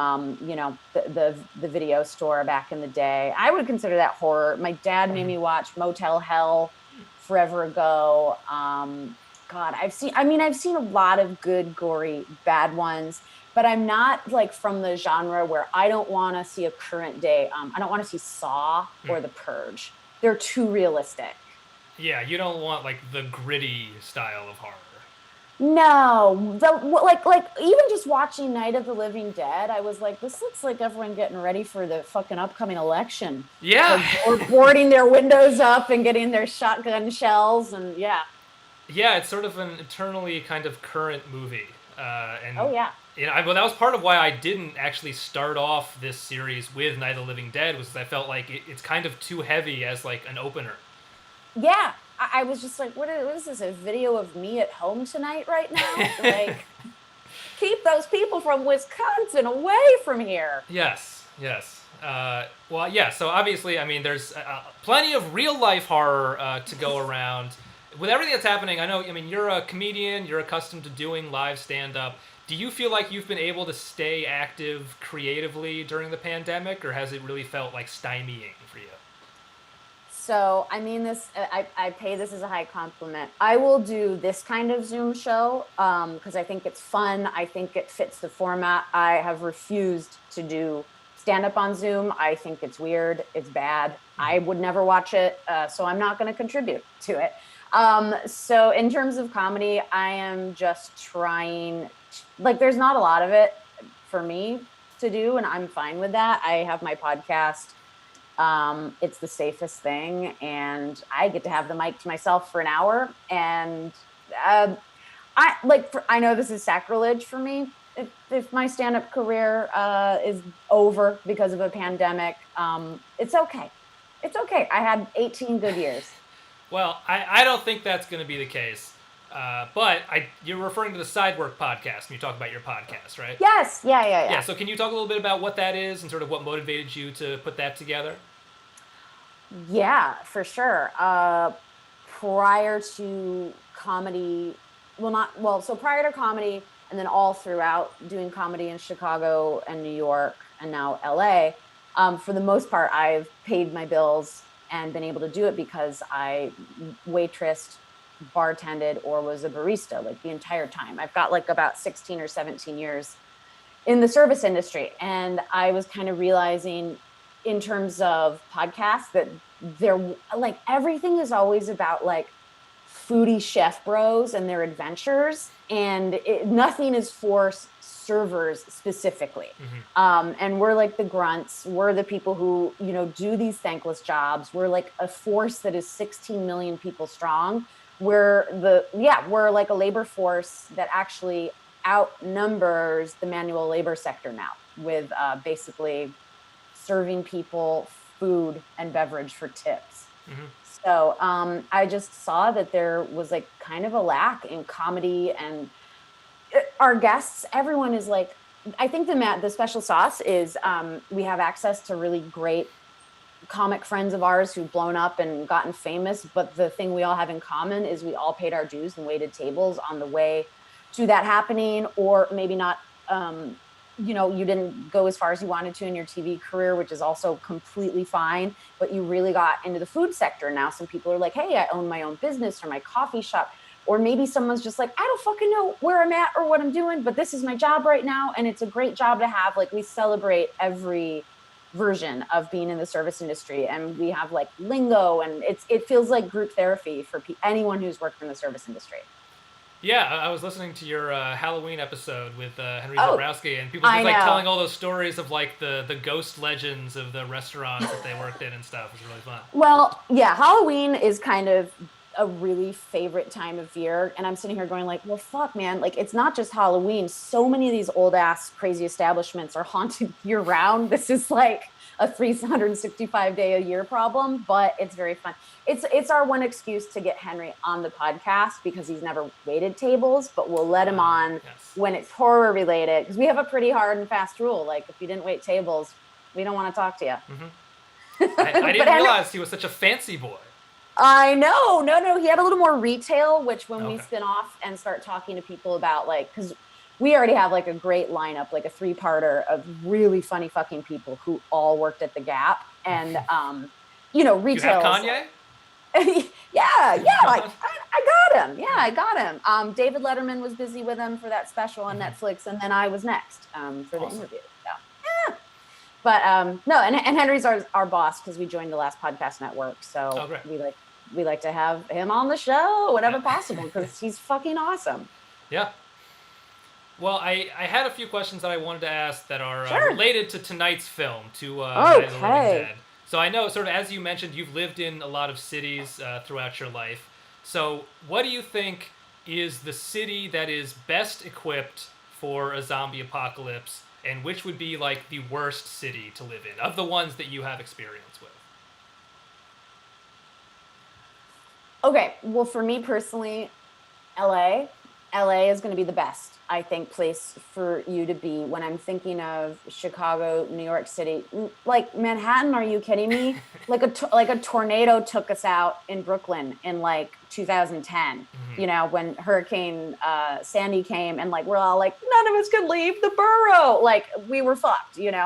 the video store back in the day. I would consider that horror. My dad made me watch Motel Hell forever ago. God, I've seen a lot of good, gory, bad ones, but I'm not like from the genre where I don't want to see a current day. I don't want to see Saw or The Purge. They're too realistic. Yeah, you don't want like the gritty style of horror. No, like even just watching Night of the Living Dead, I was like, this looks like everyone getting ready for the fucking upcoming election. Yeah. Or boarding their windows up and getting their shotgun shells, and yeah. Yeah, it's sort of an eternally kind of current movie. Oh, yeah. Well, that was part of why I didn't actually start off this series with Night of the Living Dead, was I felt like it's kind of too heavy as like an opener. Yeah, I was just like, what is this, a video of me at home tonight right now? Like, keep those people from Wisconsin away from here. Yes. Well, yeah, so obviously, I mean, there's plenty of real-life horror to go around. With everything that's happening, you're a comedian, you're accustomed to doing live stand-up. Do you feel like you've been able to stay active creatively during the pandemic, or has it really felt like stymieing for you? So, I mean this, I pay this as a high compliment. I will do this kind of Zoom show because I think it's fun. I think it fits the format. I have refused to do stand-up on Zoom. I think it's weird. It's bad. I would never watch it, so I'm not going to contribute to it. So in terms of comedy, I am just trying, like, there's not a lot of it for me to do, and I'm fine with that. I have my podcast. It's the safest thing, and I get to have the mic to myself for an hour. And I know this is sacrilege for me. If my stand-up career is over because of a pandemic, it's okay. It's okay. I had 18 good years. Well, I don't think that's going to be the case. But you're referring to the Sidework podcast when you talk about your podcast, right? Yes. Yeah. Yeah, so can you talk a little bit about what that is and sort of what motivated you to put that together? Yeah, for sure. Prior to comedy, prior to comedy, and then all throughout doing comedy in Chicago and New York and now LA, for the most part, I've paid my bills and been able to do it because I waitressed, bartended, or was a barista like the entire time. I've got like about 16 or 17 years in the service industry. And I was kind of realizing in terms of podcasts that everything is always about like foodie chef bros and their adventures. And nothing is for servers specifically. And we're like the grunts. We're the people who, do these thankless jobs. We're like a force that is 16 million people strong. We're like a labor force that actually outnumbers the manual labor sector now with basically serving people food and beverage for tips. So I just saw that there was like kind of a lack in comedy, and our guests, everyone is like, I think the special sauce is we have access to really great comic friends of ours who've blown up and gotten famous. But the thing we all have in common is we all paid our dues and waited tables on the way to that happening, or maybe not, you didn't go as far as you wanted to in your TV career, which is also completely fine, but you really got into the food sector. Now some people are like, hey, I own my own business or my coffee shop. Or maybe someone's just like, I don't fucking know where I'm at or what I'm doing, but this is my job right now. And it's a great job to have. Like, we celebrate every version of being in the service industry, and we have like lingo, and it feels like group therapy for anyone who's worked in the service industry. Yeah, I was listening to your Halloween episode with Henry Zabrowski, and people just like telling all those stories of like the ghost legends of the restaurants that they worked in and stuff. It was really fun. Well, yeah, Halloween is kind of a really favorite time of year, and I'm sitting here going like, well, fuck, man, like, it's not just Halloween. So many of these old ass crazy establishments are haunted year round. This is like a 365-day-a-year problem, but it's very fun. It's our one excuse to get Henry on the podcast because he's never waited tables, but we'll let him on when it's horror related because we have a pretty hard and fast rule. Like if you didn't wait tables, we don't want to talk to you. I didn't realize he was such a fancy boy. I know. No. He had a little more retail, which when we spin off and start talking to people about because we already have like a great lineup, like a 3-parter of really funny fucking people who all worked at the Gap. And, retail. You have Kanye? yeah. I got him. Yeah, I got him. David Letterman was busy with him for that special on Netflix. And then I was next for the interview. So, yeah. But no, and Henry's our boss because we joined the last podcast network. So we like to have him on the show whenever possible because he's fucking awesome. Yeah. Well, I had a few questions that I wanted to ask that are related to tonight's film, to Night of the Living Dead. So I know, sort of as you mentioned, you've lived in a lot of cities throughout your life. So what do you think is the city that is best equipped for a zombie apocalypse, and which would be like the worst city to live in, of the ones that you have experience with? Okay, well, for me personally, LA is going to be the best, I think, place for you to be when I'm thinking of Chicago, New York City. Like Manhattan, are you kidding me? like a tornado took us out in Brooklyn in like 2010, when Hurricane Sandy came, and like we're all like, none of us could leave the borough. Like we were fucked, here's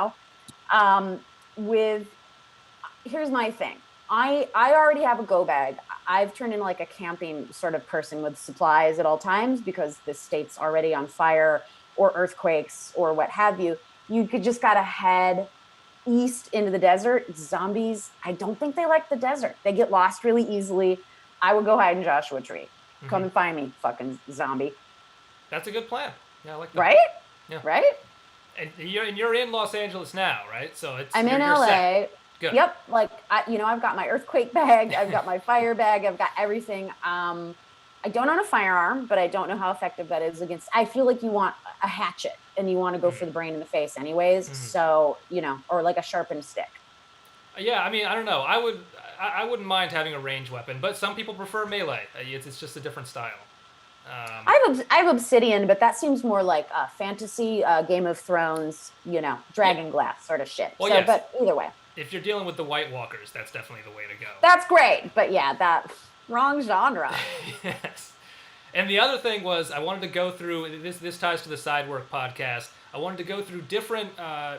my thing. I already have a go bag. I've turned into like a camping sort of person with supplies at all times because the state's already on fire or earthquakes or what have you. You could just gotta head east into the desert. Zombies, I don't think they like the desert. They get lost really easily. I would go hide in Joshua Tree. Come and find me, fucking zombie. That's a good plan. Yeah, I like that. Right? Yeah. Right? And you're in Los Angeles now, right? So I'm in LA. Set. Good. Yep. Like, I've got my earthquake bag. I've got my fire bag. I've got everything. I don't own a firearm, but I don't know how effective that is against. I feel like you want a hatchet and you want to go for the brain in the face anyways. So, or like a sharpened stick. Yeah. I mean, I don't know. I wouldn't mind having a ranged weapon, but some people prefer melee. It's just a different style. I have Obsidian, but that seems more like fantasy, Game of Thrones, dragon glass sort of shit. Well, yes. But either way. If you're dealing with the White Walkers, that's definitely the way to go. That's great, but yeah, that wrong genre. Yes. And the other thing was, I wanted to go through, this ties to the Side Work podcast, I wanted to go through different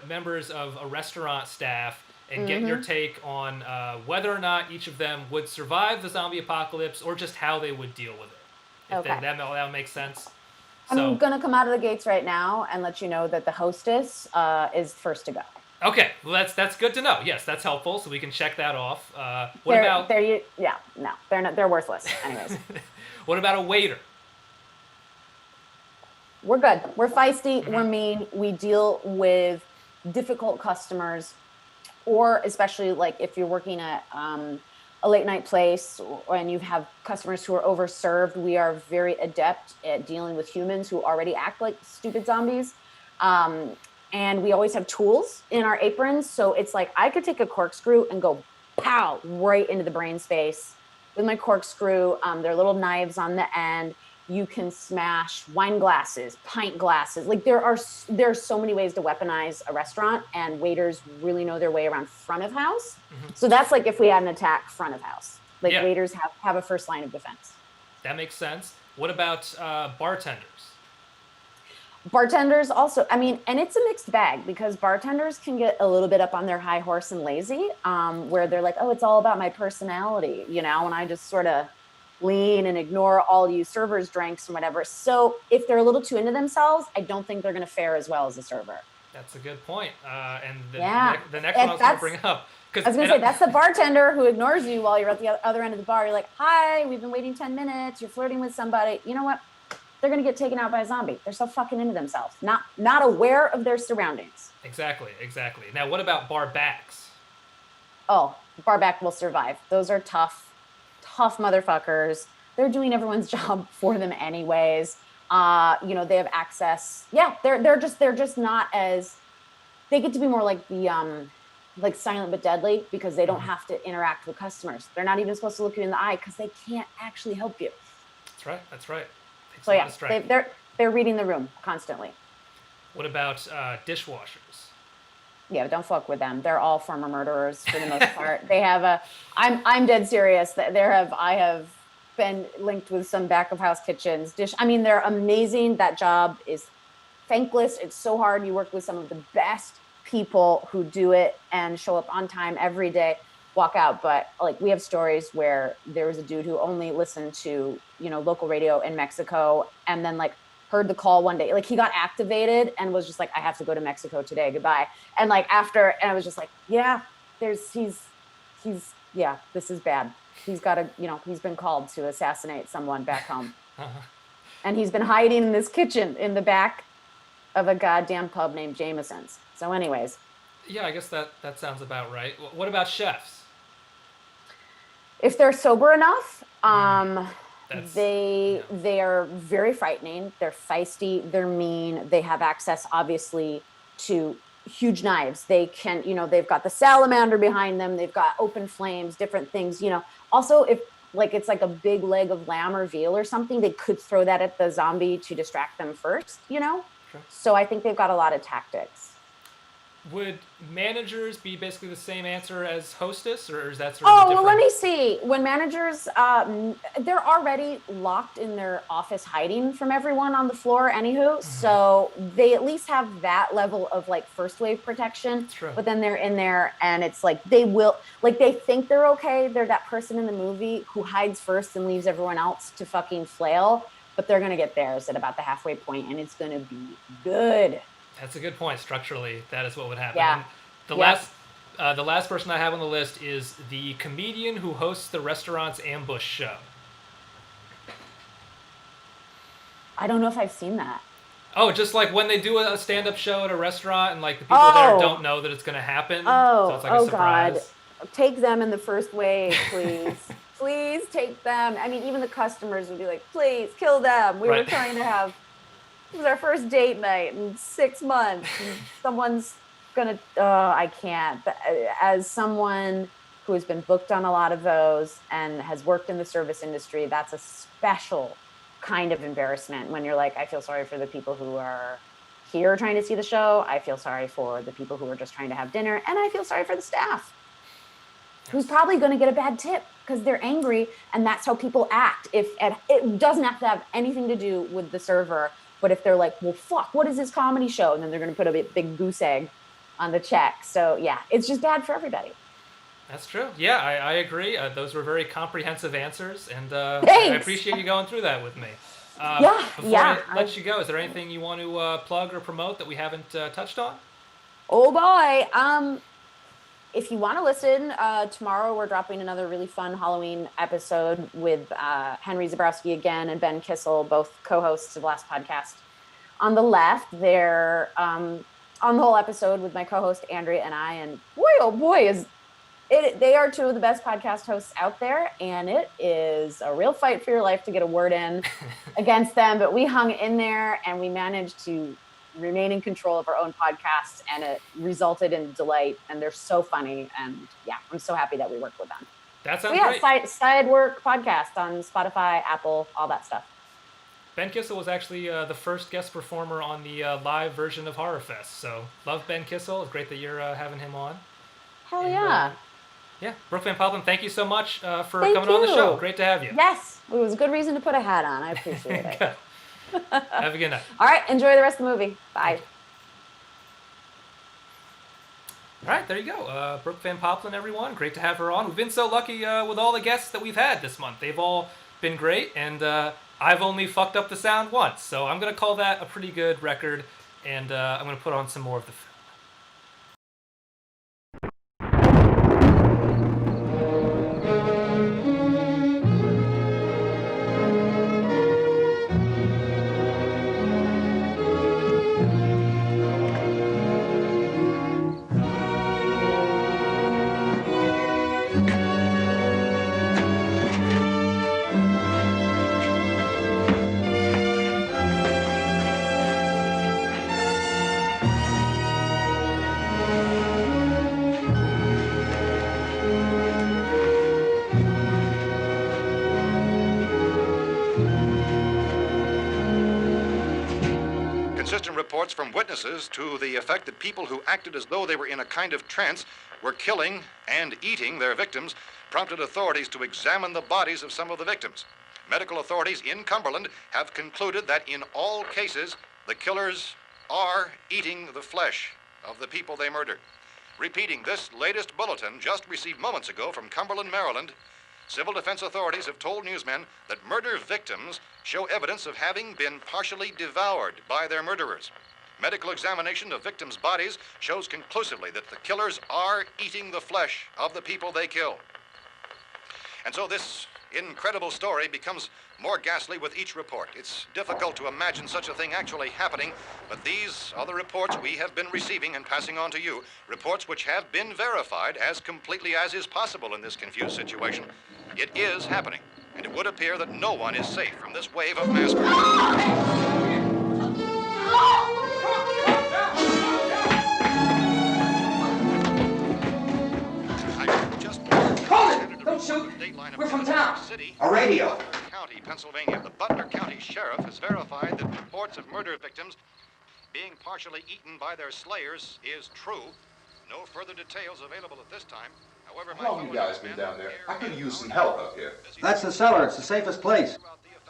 members of a restaurant staff and get your take on whether or not each of them would survive the zombie apocalypse or just how they would deal with it. If that makes sense. I'm going to come out of the gates right now and let you know that the hostess is first to go. Okay, well that's good to know. Yes, that's helpful, so we can check that off. They're worthless. Anyways. What about a waiter? We're good. We're feisty. We're mean. We deal with difficult customers, or especially like if you're working at a late night place and you have customers who are overserved, we are very adept at dealing with humans who already act like stupid zombies. And we always have tools in our aprons. So it's like I could take a corkscrew and go pow right into the brain space with my corkscrew. There are little knives on the end. You can smash wine glasses, pint glasses. Like there are so many ways to weaponize a restaurant, and waiters really know their way around front of house. So that's like if we had an attack front of house. Like waiters have a first line of defense. That makes sense. What about bartenders? Bartenders also, and it's a mixed bag because bartenders can get a little bit up on their high horse and lazy, where they're like, oh, it's all about my personality, and I just sort of lean and ignore all you servers' drinks and whatever. So if they're a little too into themselves, I don't think they're going to fare as well as a server. That's a good point. And the next one I was going to bring up. I was going to say, that's the bartender who ignores you while you're at the other end of the bar. You're like, hi, we've been waiting 10 minutes. You're flirting with somebody. You know what? They're going to get taken out by a zombie. They're so fucking into themselves, not aware of their surroundings. Exactly. Now, what about bar backs? Oh, bar back will survive. Those are tough motherfuckers. They're doing everyone's job for them anyways. They have access. Yeah, they're just not as. They get to be more like the like silent but deadly, because they don't have to interact with customers. They're not even supposed to look you in the eye because they can't actually help you. That's right. That's right. Takes So a lot yeah, of strength. they're reading the room constantly. What about dishwashers? Yeah, but don't fuck with them. They're all former murderers for the most part. They have a. I'm dead serious. I have been linked with some back of house kitchens. I mean, they're amazing. That job is thankless. It's so hard. You work with some of the best people who do it and show up on time every day, walk out. But like, we have stories where there was a dude who only listened to, you know, local radio in Mexico, and then like heard the call one day, like he got activated and was just like, I have to go to Mexico today, goodbye. And like after, and I was just like, yeah, he's yeah, this is bad. He's got to, you know, he's been called to assassinate someone back home. And he's been hiding in this kitchen in the back of a goddamn pub named Jameson's. So anyways. Yeah, I guess that sounds about right. What about chefs? If they're sober enough, they are very frightening. They're feisty. They're mean. They have access, obviously, to huge knives. They can, you know, they've got the salamander behind them. They've got open flames, different things, you know. Also, if like it's like a big leg of lamb or veal or something, they could throw that at the zombie to distract them first, you know. Sure. So I think they've got a lot of tactics. Would managers be basically the same answer as hostess, or is that sort of Oh, different? well, let me see. When managers, they're already locked in their office hiding from everyone on the floor anywho. So they at least have that level of like first wave protection. True. But then they're in there and it's like they will, like they think they're okay. They're that person in the movie who hides first and leaves everyone else to fucking flail. But they're going to get theirs at about the halfway point and it's going to be good. That's a good point. Structurally, that is what would happen. Yeah. And the last person I have on the list is the comedian who hosts the restaurant's ambush show. I don't know if I've seen that. Oh, just like when they do a stand-up show at a restaurant and like the people there don't know that it's going to happen. So it's like a surprise. God. Take them in the first wave, please. Please take them. I mean, even the customers would be like, please kill them. We were trying to have... It was our first date night in 6 months. And someone's gonna, I can't. But as someone who has been booked on a lot of those and has worked in the service industry, that's a special kind of embarrassment when you're like, I feel sorry for the people who are here trying to see the show. I feel sorry for the people who are just trying to have dinner. And I feel sorry for the staff who's probably going to get a bad tip because they're angry. And that's how people act. It doesn't have to have anything to do with the server. But if they're like, well, fuck, what is this comedy show? And then they're going to put a big goose egg on the check. So, yeah, it's just bad for everybody. That's true. Yeah, I agree. Those were very comprehensive answers. And I appreciate you going through that with me. Before I let you go, is there anything you want to plug or promote that we haven't touched on? Oh, boy. If you want to listen, tomorrow we're dropping another really fun Halloween episode with Henry Zabrowski again and Ben Kissel, both co-hosts of last podcast. On the left, they're on the whole episode with my co-host Andrea and I, and boy, oh boy, they are two of the best podcast hosts out there, and it is a real fight for your life to get a word in against them, but we hung in there and we managed to remain in control of our own podcast, and it resulted in delight, and they're so funny, and yeah, I'm so happy that we worked with them. That sounds great. Side work podcast on Spotify, Apple, all that stuff. Ben Kissel was actually the first guest performer on the live version of HorrorFest, so love Ben Kissel. It's great that you're having him on. Hell yeah. Yeah, Brooke Van Poppelen, thank you so much for coming on the show. Great to have you. Yes, it was a good reason to put a hat on. I appreciate it. Good. Have a good night. All right, enjoy the rest of the movie. Bye. All right, there you go. Brooke Van Poppelen, everyone. Great to have her on. We've been so lucky with all the guests that we've had this month. They've all been great, and I've only fucked up the sound once, so I'm going to call that a pretty good record, and I'm going to put on some more of the film. Inconsistent reports from witnesses to the effect that people who acted as though they were in a kind of trance were killing and eating their victims prompted authorities to examine the bodies of some of the victims. Medical authorities in Cumberland have concluded that in all cases, the killers are eating the flesh of the people they murdered. Repeating this latest bulletin just received moments ago from Cumberland, Maryland, civil defense authorities have told newsmen that murder victims show evidence of having been partially devoured by their murderers. Medical examination of victims' bodies shows conclusively that the killers are eating the flesh of the people they kill. And so this incredible story becomes more ghastly with each report. It's difficult to imagine such a thing actually happening, but these are the reports we have been receiving and passing on to you, reports which have been verified as completely as is possible in this confused situation. It is happening, and it would appear that no one is safe from this wave of mass murder. Don't shoot. We're from town. A radio. County, Pennsylvania. The Butler County Sheriff has verified that reports of murder victims being partially eaten by their slayers is true. No further details available at this time. However, How long have you guys been down there? I could use some help up here. That's the cellar. It's the safest place.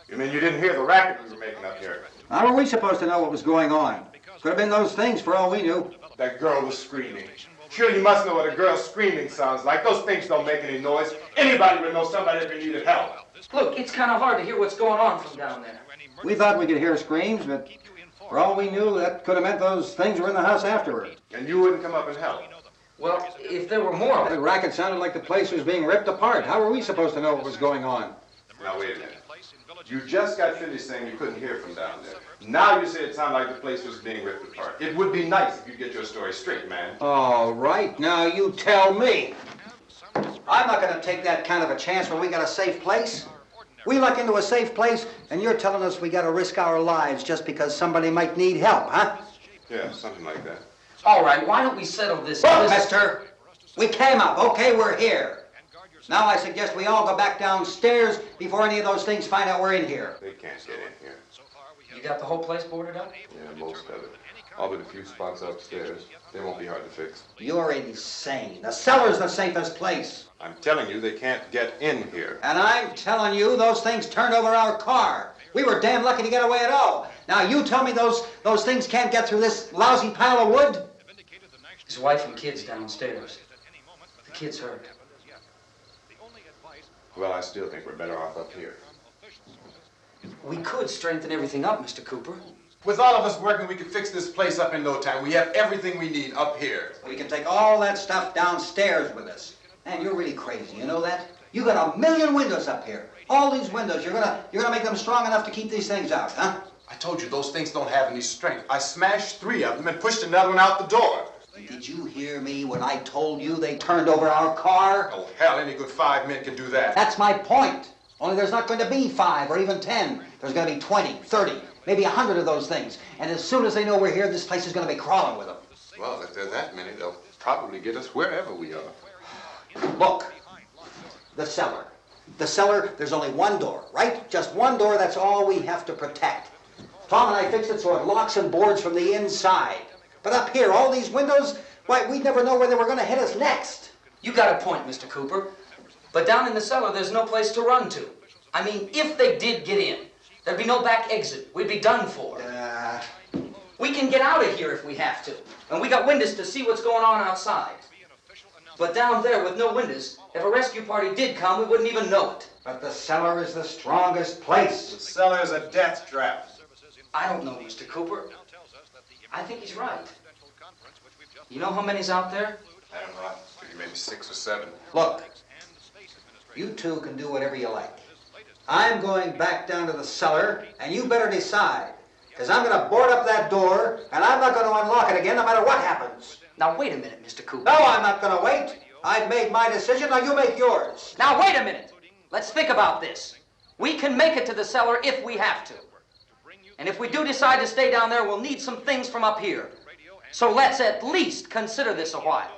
You mean you didn't hear the racket we were making up here? How were we supposed to know what was going on? Could have been those things for all we knew. That girl was screaming. Sure, you must know what a girl screaming sounds like. Those things don't make any noise. Anybody would know somebody ever needed help. Look, it's kind of hard to hear what's going on from down there. We thought we could hear screams, but for all we knew, that could have meant those things were in the house afterward. And you wouldn't come up and help? Well, if there were more of The racket sounded like the place was being ripped apart. How were we supposed to know what was going on? Now, wait a minute. You just got finished saying you couldn't hear from down there. Now you say it sounded like the place was being ripped apart. It would be nice if you'd get your story straight, man. All right, now you tell me. I'm not going to take that kind of a chance when we got a safe place. We luck into a safe place, and you're telling us we got to risk our lives just because somebody might need help, huh? Yeah, something like that. All right, why don't we settle this? Look, mister, we came up. Okay, we're here. Now I suggest we all go back downstairs before any of those things find out we're in here. They can't get in here. You got the whole place boarded up? Yeah, most of it. All but a few spots upstairs. They won't be hard to fix. You're insane. The cellar's the safest place. I'm telling you, they can't get in here. And I'm telling you, those things turned over our car. We were damn lucky to get away at all. Now you tell me those things can't get through this lousy pile of wood? His wife and kids downstairs. The kid's hurt. Well, I still think we're better off up here. We could strengthen everything up, Mr. Cooper. With all of us working, we could fix this place up in no time. We have everything we need up here. We can take all that stuff downstairs with us. Man, you're really crazy, you know that? You got 1,000,000 windows up here. All these windows, you're gonna make them strong enough to keep these things out, huh? I told you those things don't have any strength. I smashed 3 of them and pushed another one out the door. Did you hear me when I told you they turned over our car? Oh, hell, any good 5 men can do that. That's my point. Only there's not going to be 5 or even 10. There's going to be 20, 30, maybe 100 of those things. And as soon as they know we're here, this place is going to be crawling with them. Well, if there are that many, they'll probably get us wherever we are. Look, the cellar. The cellar, there's only one door, right? Just one door, that's all we have to protect. Tom and I fixed it so it locks and boards from the inside. But up here, all these windows, why, we'd never know where they were going to hit us next. You got a point, Mr. Cooper. But down in the cellar, there's no place to run to. I mean, if they did get in, there'd be no back exit. We'd be done for. We can get out of here if we have to. And we got windows to see what's going on outside. But down there with no windows, if a rescue party did come, we wouldn't even know it. But the cellar is the strongest place. The cellar is a death trap. I don't know, Mr. Cooper. I think he's right. You know how many's out there? I don't know. Maybe 6 or 7. Look, you two can do whatever you like. I'm going back down to the cellar, and you better decide. Because I'm going to board up that door, and I'm not going to unlock it again no matter what happens. Now, wait a minute, Mr. Cooper. No, I'm not going to wait. I've made my decision, now you make yours. Now, wait a minute. Let's think about this. We can make it to the cellar if we have to. And if we do decide to stay down there, we'll need some things from up here. So let's at least consider this a while.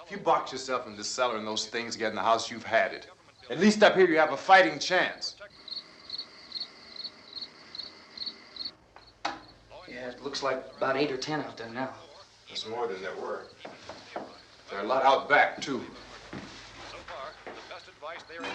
If you box yourself in this cellar and those things get in the house, you've had it. At least up here you have a fighting chance. Yeah, it looks like about 8 or 10 out there now. There's more than there were. There are a lot out back, too. So far, the best advice there is.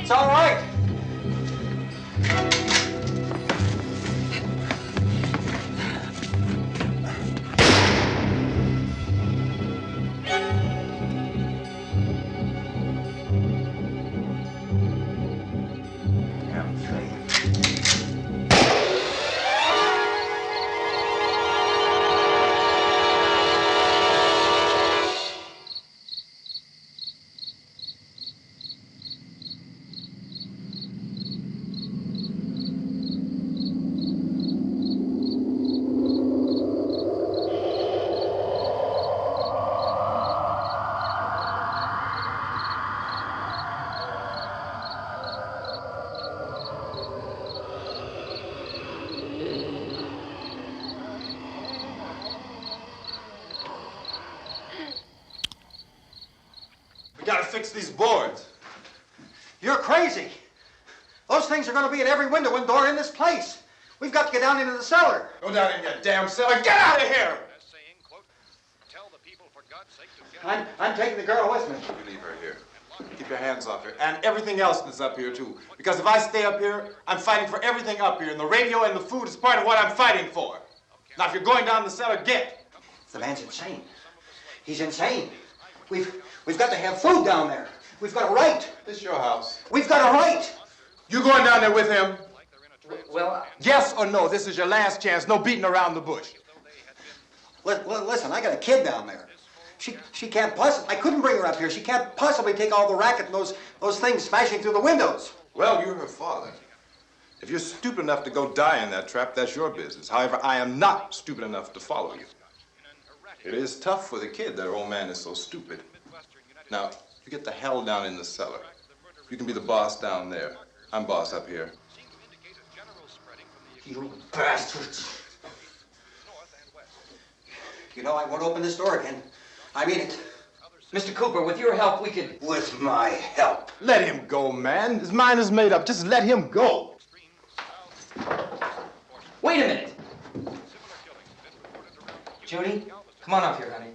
It's all right. We gotta fix these boards. You're crazy. Those things are going to be at every window and door in this place. We've got to get down into the cellar. Go down in your damn cellar. Get out of here! I'm taking the girl with me. You leave her here. Keep your hands off her. And everything else that's up here, too. Because if I stay up here, I'm fighting for everything up here. And the radio and the food is part of what I'm fighting for. Now, if you're going down the cellar, get. The man's insane. He's insane. We've got to have food down there. We've got a right. This is your house. We've got a right. You going down there with him? Well, yes or no? This is your last chance. No beating around the bush. Listen, I got a kid down there. She can't possibly. I couldn't bring her up here. She can't possibly take all the racket and those things smashing through the windows. Well, you're her father. If you're stupid enough to go die in that trap, that's your business. However, I am not stupid enough to follow you. It is tough for the kid that her old man is so stupid. Now, you get the hell down in the cellar. You can be the boss down there. I'm boss up here. You bastards. You know, I won't open this door again. I mean it. Mr. Cooper, with your help, we could... With my help. Let him go, man. His mind is made up. Just let him go. Wait a minute. Judy, come on up here, honey.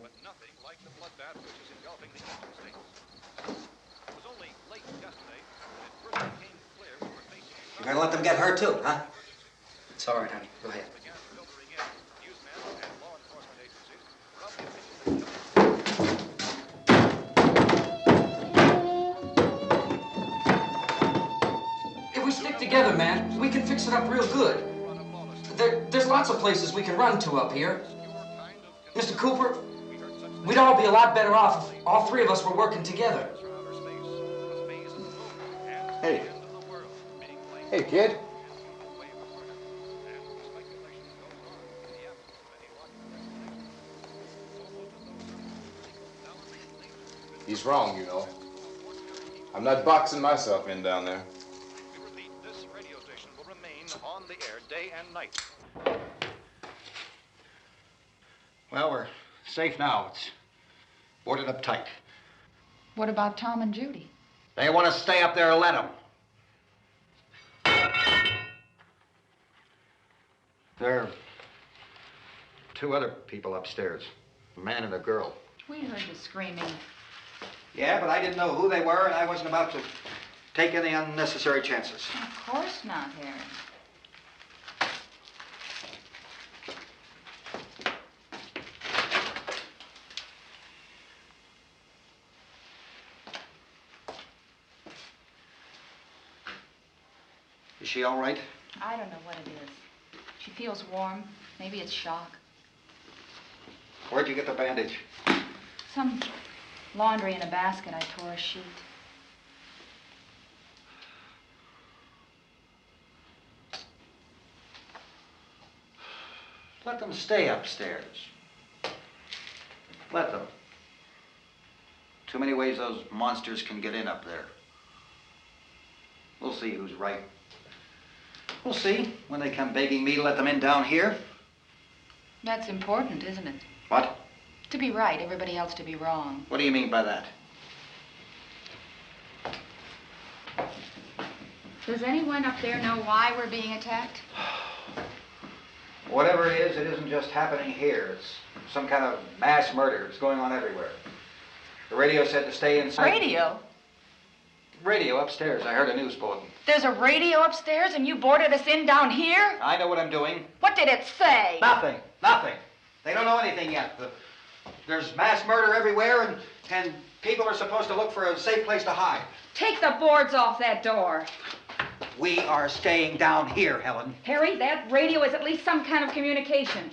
You're gonna let them get hurt too, huh? It's all right, honey. Go ahead. If we stick together, man, we can fix it up real good. There's lots of places we can run to up here. Mr. Cooper, we'd all be a lot better off if all three of us were working together. Hey. Hey, kid. He's wrong, you know. I'm not boxing myself in down there. We repeat, this radio station will remain on the air day and night. Well, we're safe now. It's boarded up tight. What about Tom and Judy? They want to stay up there, let them. There are two other people upstairs, a man and a girl. We heard the screaming. Yeah, but I didn't know who they were, and I wasn't about to take any unnecessary chances. Of course not, Harry. Is she all right? I don't know what it is. She feels warm. Maybe it's shock. Where'd you get the bandage? Some laundry in a basket. I tore a sheet. Let them stay upstairs. Let them. Too many ways those monsters can get in up there. We'll see who's right. We'll see when they come begging me to let them in down here. That's important, isn't it? What? To be right, everybody else to be wrong. What do you mean by that? Does anyone up there know why we're being attacked? Whatever it isn't just happening here. It's some kind of mass murder. It's going on everywhere. The radio said to stay inside. Radio? Radio upstairs. I heard a news bulletin. There's a radio upstairs and you boarded us in down here? I know what I'm doing. What did it say? Nothing. Nothing. They don't know anything yet. There's mass murder everywhere, and people are supposed to look for a safe place to hide. Take the boards off that door. We are staying down here, Helen. Harry, that radio is at least some kind of communication.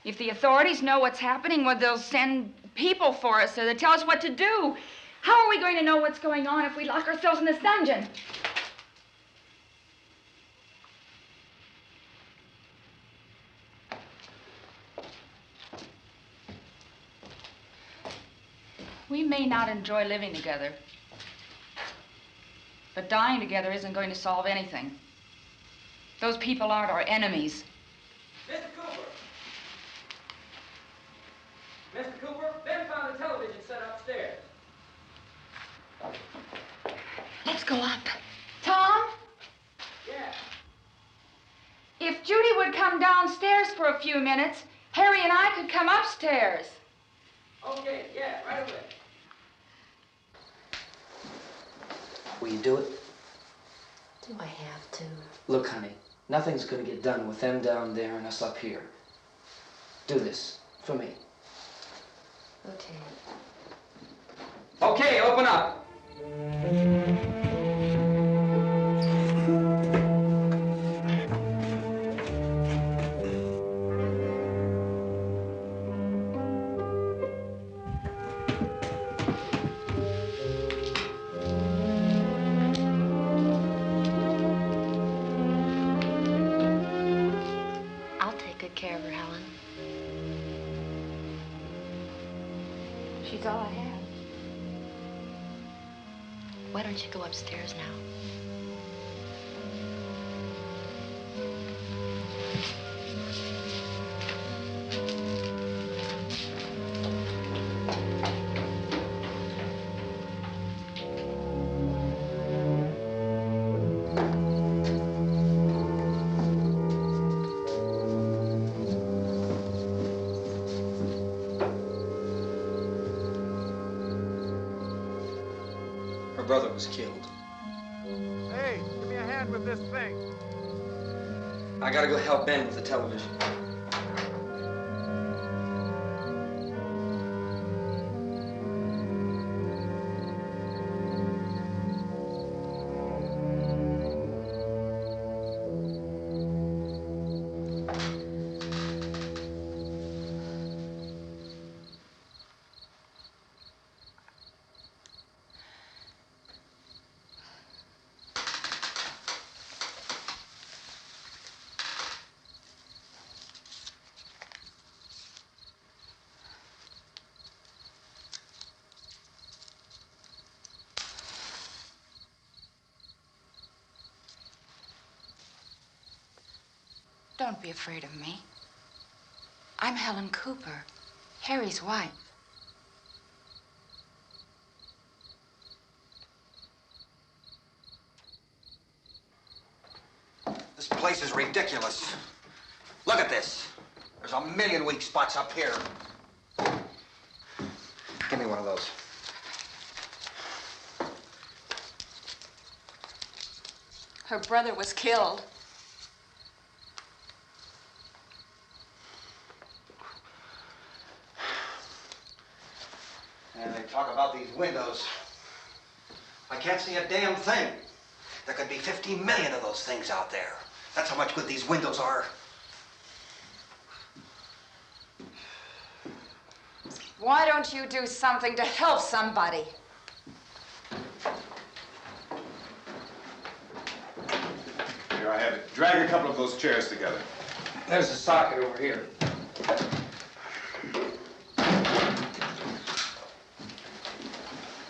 If the authorities know what's happening, well, they'll send people for us so they tell us what to do. How are we going to know what's going on if we lock ourselves in this dungeon? We may not enjoy living together, but dying together isn't going to solve anything. Those people aren't our enemies. Mr. Cooper! Mr. Cooper, Ben found the television set upstairs. Let's go up. Tom? Yeah. If Judy would come downstairs for a few minutes, Harry and I could come upstairs. Okay, yeah, right away. Will you do it? Do I have to? Look, honey, nothing's gonna get done with them down there and us up here. Do this, for me. Okay. Okay, open up. I'll take good care of her, Helen. She's all I have. Why don't you go upstairs now? Her brother was killed. Hey, give me a hand with this thing. I gotta go help Ben with the television. Don't be afraid of me. I'm Helen Cooper, Harry's wife. This place is ridiculous. Look at this. There's a million weak spots up here. Give me one of those. Her brother was killed. And they talk about these windows. I can't see a damn thing. There could be 50 million of those things out there. That's how much good these windows are. Why don't you do something to help somebody? Here I have it. Drag a couple of those chairs together. There's the socket over here.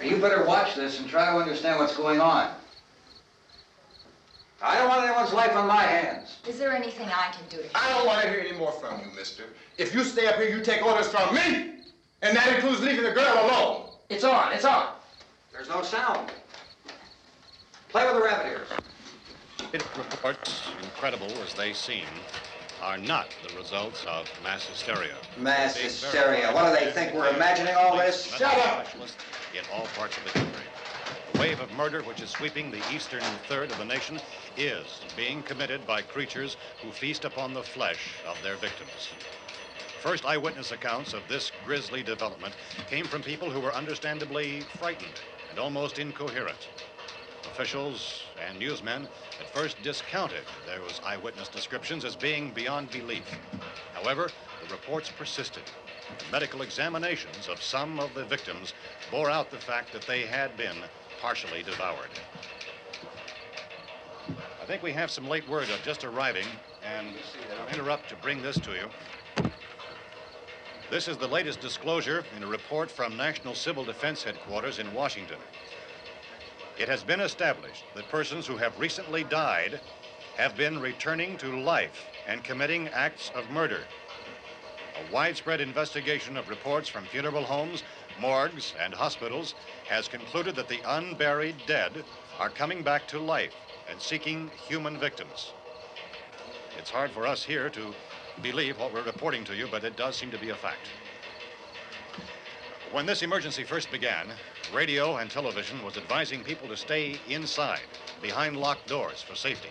You better watch this and try to understand what's going on. I don't want anyone's life on my hands. Is there anything I can do to help? I don't want to hear any more from you, mister. If you stay up here, you take orders from me. And that includes leaving the girl alone. It's on, it's on. There's no sound. Play with the rabbit ears. Reports, incredible as they seem, are not the results of mass hysteria. Mass hysteria. What do they think? We're imagining all this? Shut up! In all parts of the country. The wave of murder which is sweeping the eastern third of the nation is being committed by creatures who feast upon the flesh of their victims. First eyewitness accounts of this grisly development came from people who were understandably frightened and almost incoherent. Officials and newsmen at first discounted those eyewitness descriptions as being beyond belief. However, the reports persisted. The medical examinations of some of the victims bore out the fact that they had been partially devoured. I think we have some late word just arriving, and I'll interrupt to bring this to you. This is the latest disclosure in a report from National Civil Defense Headquarters in Washington. It has been established that persons who have recently died have been returning to life and committing acts of murder. A widespread investigation of reports from funeral homes, morgues, and hospitals has concluded that the unburied dead are coming back to life and seeking human victims. It's hard for us here to believe what we're reporting to you, but it does seem to be a fact. When this emergency first began, radio and television was advising people to stay inside, behind locked doors for safety.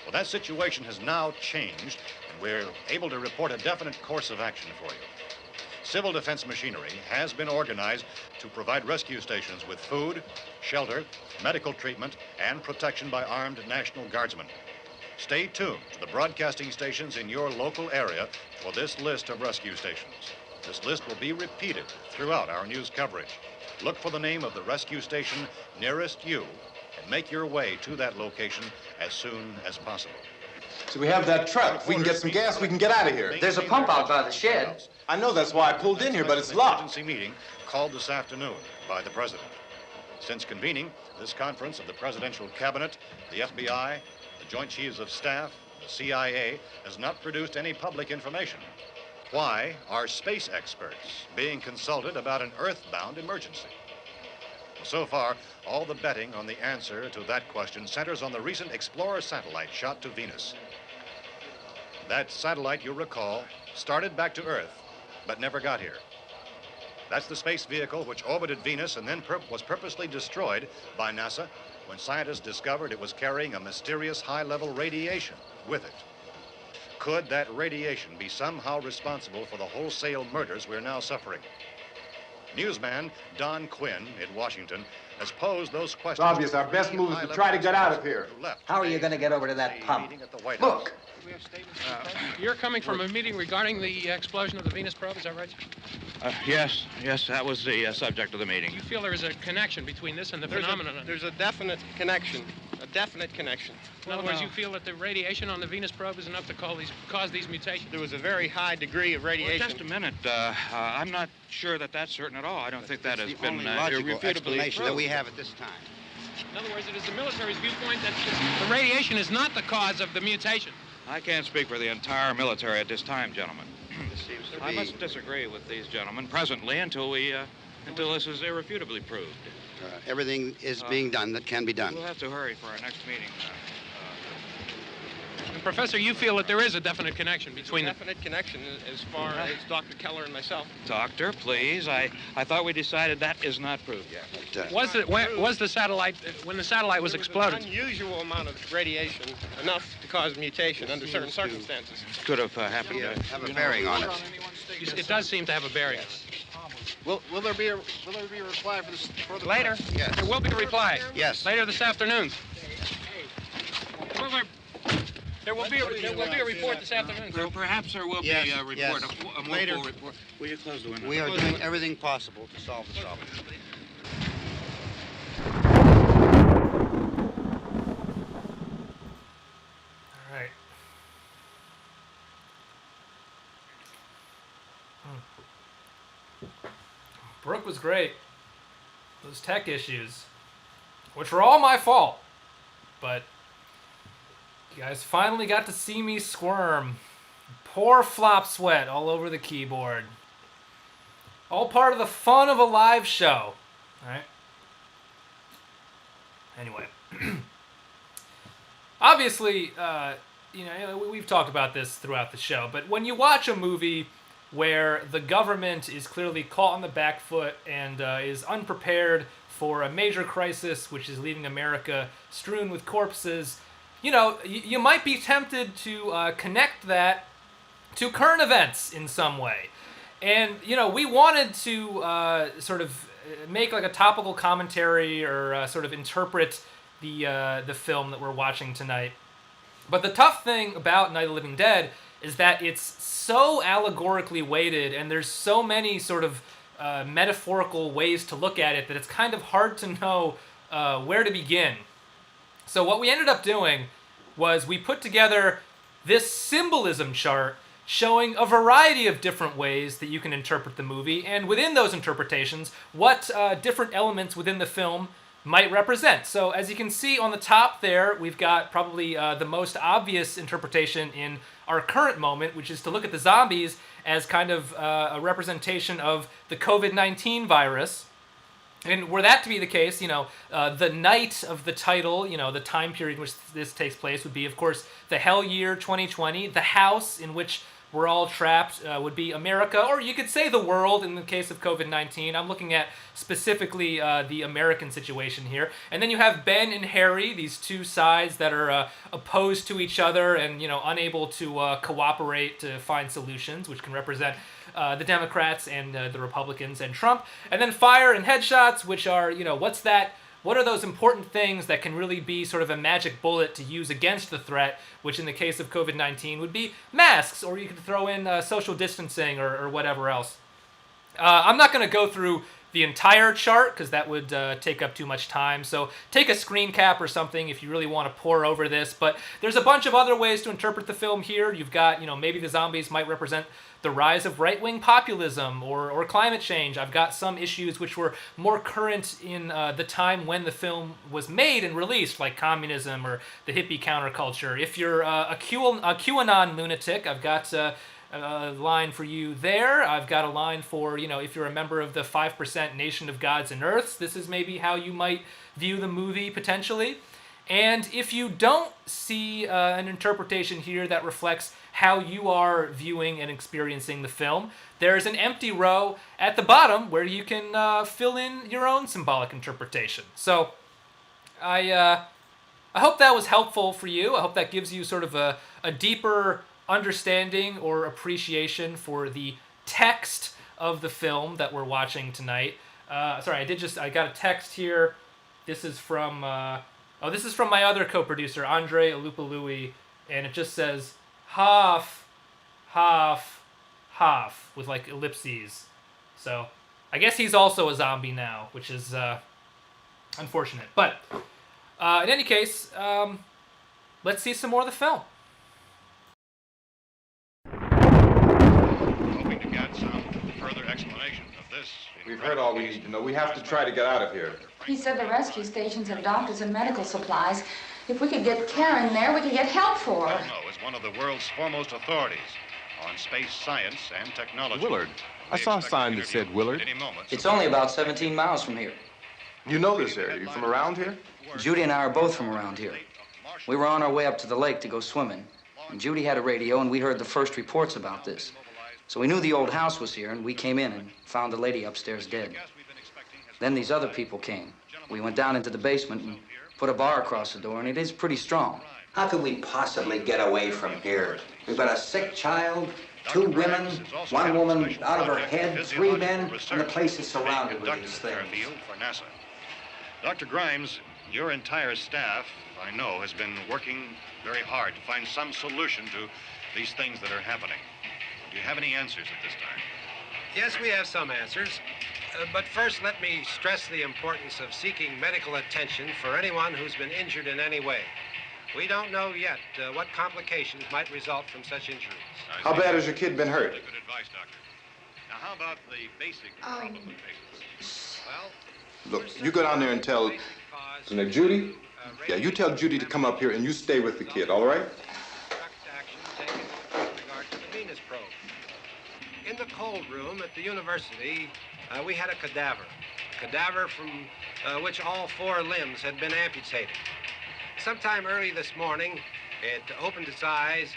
Well, that situation has now changed, and we're able to report a definite course of action for you. Civil defense machinery has been organized to provide rescue stations with food, shelter, medical treatment, and protection by armed National Guardsmen. Stay tuned to the broadcasting stations in your local area for this list of rescue stations. This list will be repeated throughout our news coverage. Look for the name of the rescue station nearest you and make your way to that location as soon as possible. So we have that truck. If we can get some gas, we can get out of here. There's a pump out by the shed. I know, that's why I pulled in here, but it's locked. Emergency meeting called this afternoon by the president. Since convening this conference of the presidential cabinet, the FBI, the Joint Chiefs of Staff, the CIA has not produced any public information. Why are space experts being consulted about an earthbound emergency? So far, all the betting on the answer to that question centers on the recent Explorer satellite shot to Venus. That satellite, you'll recall, started back to Earth, but never got here. That's the space vehicle which orbited Venus and then was purposely destroyed by NASA when scientists discovered it was carrying a mysterious high-level radiation with it. Could that radiation be somehow responsible for the wholesale murders we're now suffering? Newsman Don Quinn in Washington has posed those questions. It's obvious our best move is to try to get out of here. How are you going to get over to that pump? Look. You're coming from a meeting regarding the explosion of the Venus probe, is that right? Yes, that was the subject of the meeting. You feel there is a connection between this and the phenomenon? There's a definite connection. In other words, you feel that the radiation on the Venus probe is enough to cause these mutations? There was a very high degree of radiation. Well, just a minute. I'm not sure that that's certain at all. I don't think that has been logical irrefutably explanation proved. that we have at this time. In other words, it is the military's viewpoint that the radiation is not the cause of the mutation. I can't speak for the entire military at this time, gentlemen. This seems to I be... must disagree with these gentlemen presently until this is irrefutably proved. everything is being done that can be done. We'll have to hurry for our next meeting. And Professor, you feel that there is a definite connection between them? Definite connection as far as Dr. Keller and myself. Doctor, please. I thought we decided that is not proved yet. But, Was the satellite, when the satellite was exploded? An unusual amount of radiation, enough to cause mutation under certain circumstances. Could have happened. Have a bearing on it. It does seem to have a bearing. Will there be a reply for this further? Later? Yes. There will be a reply. Yes. Later this afternoon. There will be a report this afternoon, sir. Perhaps there will be a report, yes. a more Later. full report. Will you close the window? We are doing everything possible to solve the problem. All right. Brooke was great. Those tech issues, which were all my fault, but you guys finally got to see me squirm. Poor flop sweat all over the keyboard. All part of the fun of a live show, right? Anyway, obviously, we've talked about this throughout the show, but when you watch a movie where the government is clearly caught on the back foot and is unprepared for a major crisis which is leaving America strewn with corpses, you might be tempted to connect that to current events in some way. And, we wanted to sort of make like a topical commentary or sort of interpret the film that we're watching tonight. But the tough thing about Night of the Living Dead is that it's so allegorically weighted and there's so many sort of metaphorical ways to look at it that it's kind of hard to know where to begin. So what we ended up doing was we put together this symbolism chart showing a variety of different ways that you can interpret the movie, and within those interpretations, what different elements within the film might represent. So as you can see on the top there, we've got probably the most obvious interpretation in our current moment, which is to look at the zombies as kind of a representation of the COVID-19 virus. And were that to be the case, the night of the title, the time period in which this takes place would be, of course, the hell year 2020. The house in which we're all trapped would be America, or you could say the world in the case of COVID-19. I'm looking at specifically the American situation here. And then you have Ben and Harry, these two sides that are opposed to each other and, unable to cooperate to find solutions, which can represent the Democrats and the Republicans and Trump. And then Fire and Headshots, which are, what's that? What are those important things that can really be sort of a magic bullet to use against the threat, which in the case of COVID-19 would be masks, or you could throw in social distancing or whatever else. I'm not going to go through the entire chart because that would take up too much time. So take a screen cap or something if you really want to pore over this. But there's a bunch of other ways to interpret the film here. You've got, maybe the zombies might represent the rise of right-wing populism or climate change. I've got some issues which were more current in the time when the film was made and released, like communism or the hippie counterculture. If you're a QAnon lunatic, I've got a line for you there. I've got a line for, if you're a member of the 5% Nation of Gods and Earths, this is maybe how you might view the movie potentially. And if you don't see an interpretation here that reflects how you are viewing and experiencing the film, there's an empty row at the bottom where you can fill in your own symbolic interpretation. So I hope that was helpful for you. I hope that gives you sort of a deeper understanding or appreciation for the text of the film that we're watching tonight. Sorry, I got a text here. This is from my other co-producer, Andrei Alupului, and it just says, Hoff, Hoff, Hoff, with like ellipses. So I guess he's also a zombie now, which is unfortunate. But in any case, let's see some more of the film. Hoping to get some further explanation of this. We've heard all we need to know. We have to try to get out of here. He said the rescue stations have doctors and medical supplies. If we could get care in there, we could get help for her. No, is one of the world's foremost authorities on space science and technology. Willard. I saw a sign that said Willard. It's only about 17 miles from here. You know this area. You from around here? Judy and I are both from around here. We were on our way up to the lake to go swimming, and Judy had a radio, and we heard the first reports about this. So we knew the old house was here, and we came in and found the lady upstairs dead. Then these other people came. We went down into the basement and put a bar across the door, and it is pretty strong. How could we possibly get away from here? We've got a sick child, 2 women, 1 woman out of her head, 3 men, and the place is surrounded with these things. Dr. Grimes Your entire staff, I know, has been working very hard to find some solution to these things that are happening. Do you have any answers at this time? Yes, we have some answers. But first, let me stress the importance of seeking medical attention for anyone who's been injured in any way. We don't know yet what complications might result from such injuries. How bad has your kid been hurt? Good advice, Doctor. Now, how about the basic problem with patients? Well, Look, you go down there and tell... Now, Judy? Yeah, you tell Judy to come up here and you stay with the kid, all right? In the cold room at the university, we had a cadaver from which all 4 limbs had been amputated. Sometime early this morning, it opened its eyes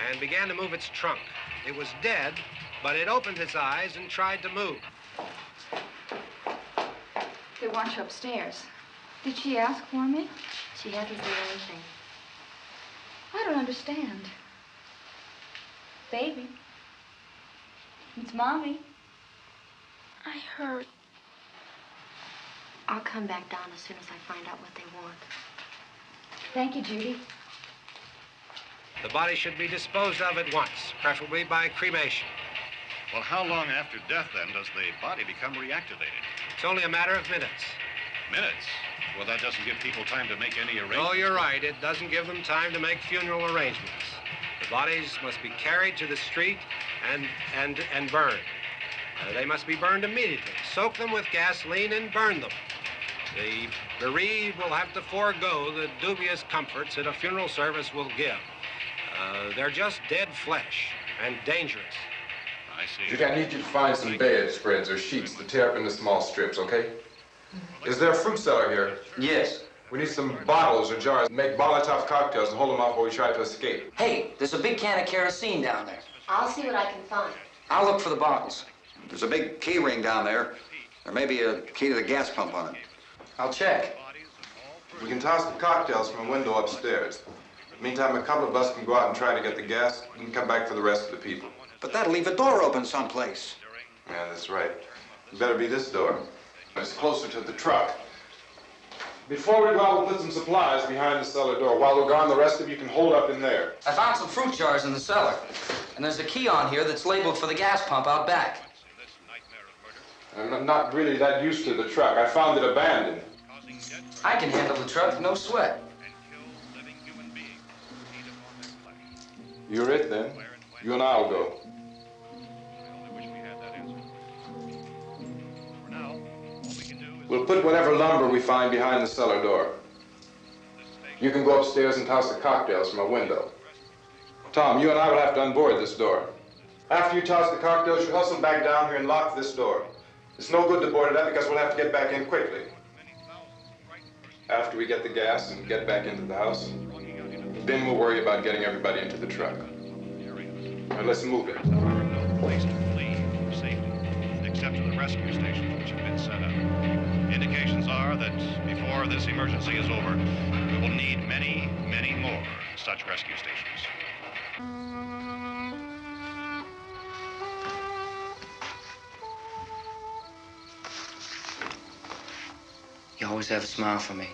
and began to move its trunk. It was dead, but it opened its eyes and tried to move. They want you upstairs. Did she ask for me? She hasn't said anything. I don't understand. Baby. It's Mommy. I heard. I'll come back down as soon as I find out what they want. Thank you, Judy. The body should be disposed of at once, preferably by cremation. Well, how long after death, then, does the body become reactivated? It's only a matter of minutes. Minutes? Well, that doesn't give people time to make any arrangements. Oh, you're right. It doesn't give them time to make funeral arrangements. The bodies must be carried to the street and burned. They must be burned immediately. Soak them with gasoline and burn them. The bereaved will have to forego the dubious comforts that a funeral service will give. They're just dead flesh and dangerous. I see. Judy, I need you to find some bedspreads or sheets to tear up into small strips, okay? Is there a fruit cellar here? Yes. We need some bottles or jars to make Molotov cocktails and hold them off while we try to escape. Hey, there's a big can of kerosene down there. I'll see what I can find. I'll look for the bottles. There's a big key ring down there. There may be a key to the gas pump on it. I'll check. We can toss the cocktails from a window upstairs. Meantime, a couple of us can go out and try to get the gas and come back for the rest of the people. But that'll leave a door open someplace. Yeah, that's right. It better be this door. It's closer to the truck. Before we go out, we'll put some supplies behind the cellar door. While we're gone, the rest of you can hold up in there. I found some fruit jars in the cellar. And there's a key on here that's labeled for the gas pump out back. I'm not really that used to the truck. I found it abandoned. I can handle the truck, no sweat. You're it, then. You and I'll go. We'll put whatever lumber we find behind the cellar door. You can go upstairs and toss the cocktails from a window. Tom, you and I will have to unboard this door. After you toss the cocktails, you hustle back down here and lock this door. It's no good to board it up because we'll have to get back in quickly. After we get the gas and get back into the house, then we'll worry about getting everybody into the truck. Now let's move it. There are no place to flee for safety, except to the rescue stations which have been set up. Indications are that before this emergency is over, we will need many, many more such rescue stations. You always have a smile for me.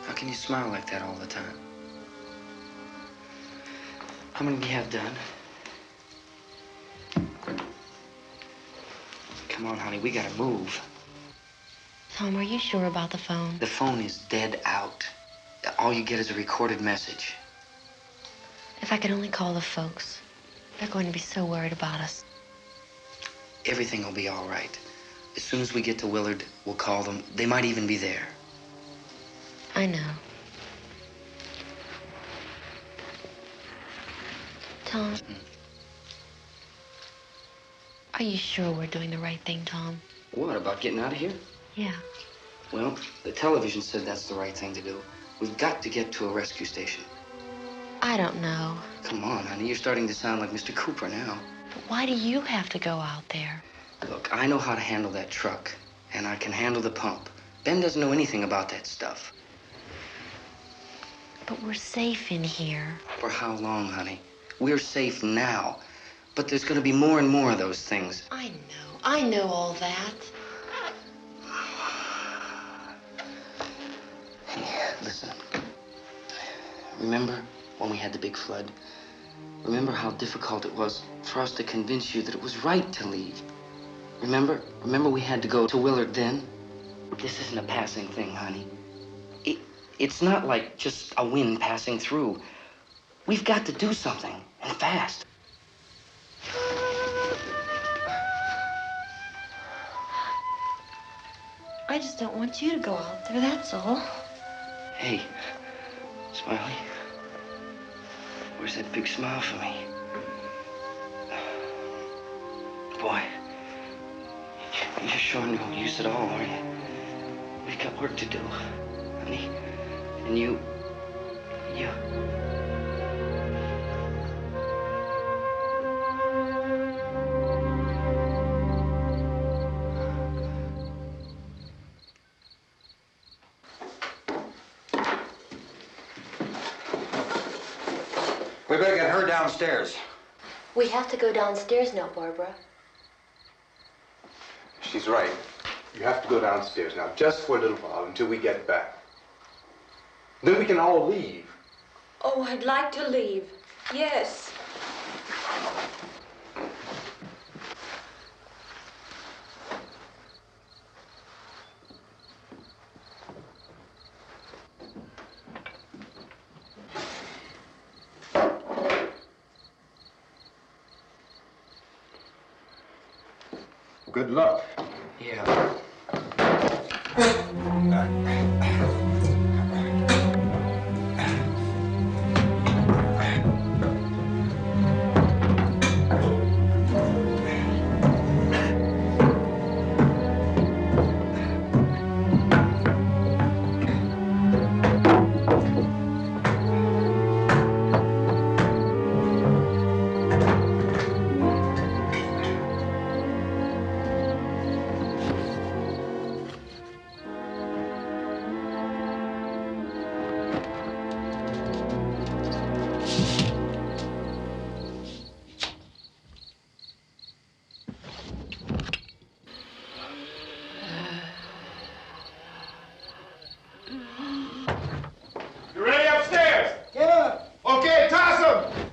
How can you smile like that all the time? How many do you have done? Come on, honey, we gotta move. Tom, are you sure about the phone? The phone is dead out. All you get is a recorded message. If I could only call the folks. They're going to be so worried about us. Everything will be all right. As soon as we get to Willard, we'll call them. They might even be there. I know. Tom, are you sure we're doing the right thing, Tom? What, about getting out of here? Yeah. Well, the television said that's the right thing to do. We've got to get to a rescue station. I don't know. Come on, honey, you're starting to sound like Mr. Cooper now. But why do you have to go out there? Look, I know how to handle that truck, and I can handle the pump. Ben doesn't know anything about that stuff. But we're safe in here. For how long, honey? We're safe now. But there's going to be more and more of those things. I know all that. Listen. Remember when we had the big flood? Remember how difficult it was for us to convince you that it was right to leave? Remember we had to go to Willard then? This isn't a passing thing, honey. It's not like just a wind passing through. We've got to do something, and fast. I just don't want you to go out there, that's all. Hey, Smiley. Where's that big smile for me? Boy, you're showing no use at all, are you? We've got work to do, honey. And you... We better get her downstairs. We have to go downstairs now, Barbara. She's right. You have to go downstairs now, just for a little while, until we get back. Then we can all leave. Oh, I'd like to leave. Yes. Good luck. Yeah. You ready upstairs? Yeah. Okay, toss them.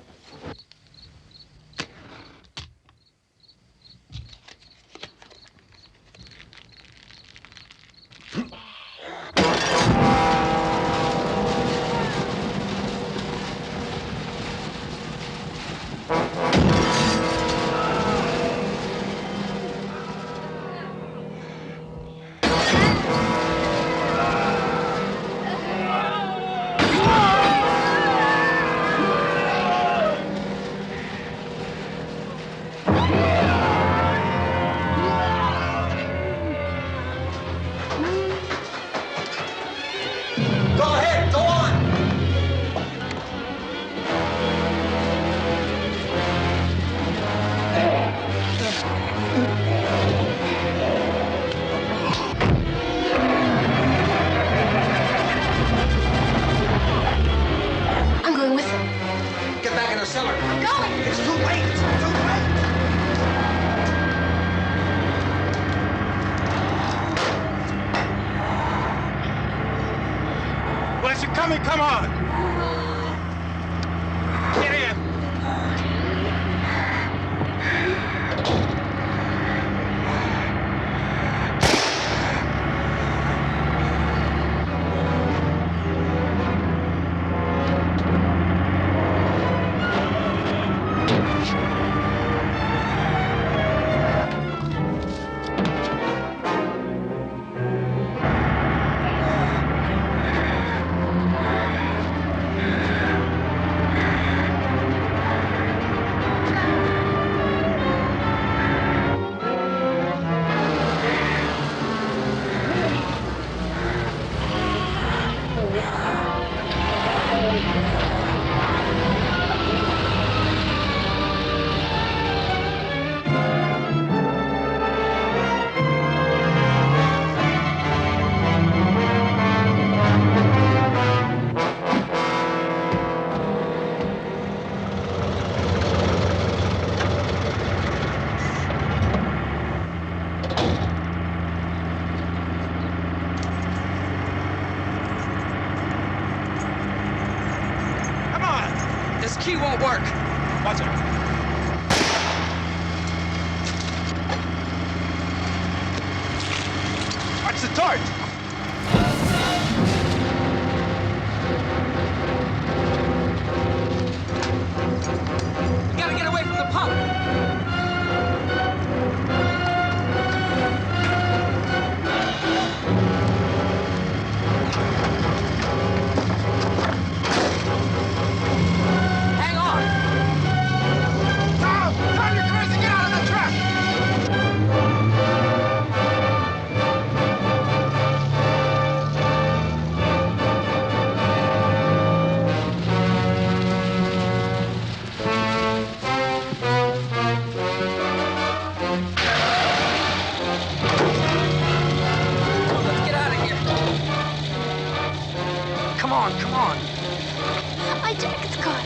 I'm going with them. Get back in the cellar. I'm going. It's too late. It's too late. Well, you're coming, come on. Get in. This key won't work. Watch it. Watch the torch. We gotta get away from the pump. Hang on. Tom, you're crazy. Get out of the truck. Let's get out of here. Come on, come on. My jacket's caught.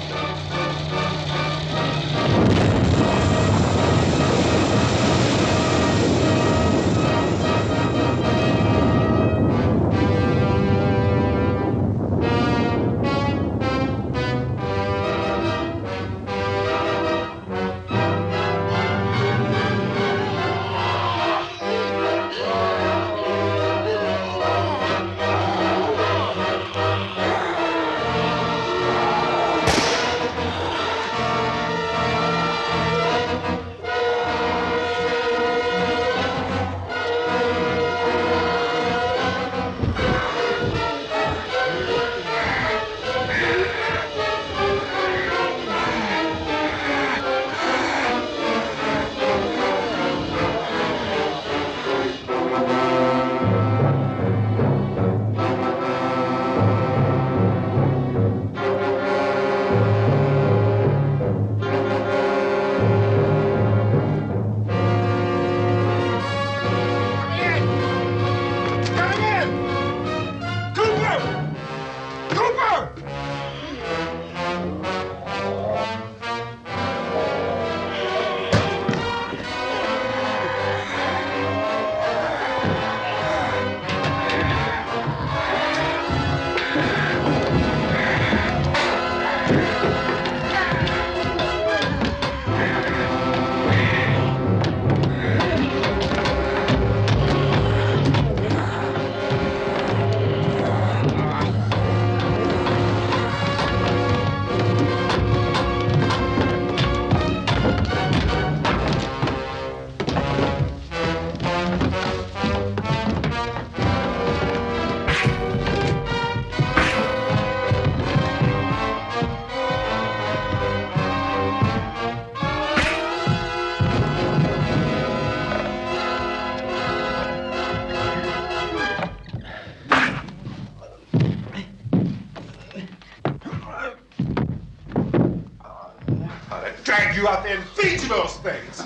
Drag you out there and feed you those things.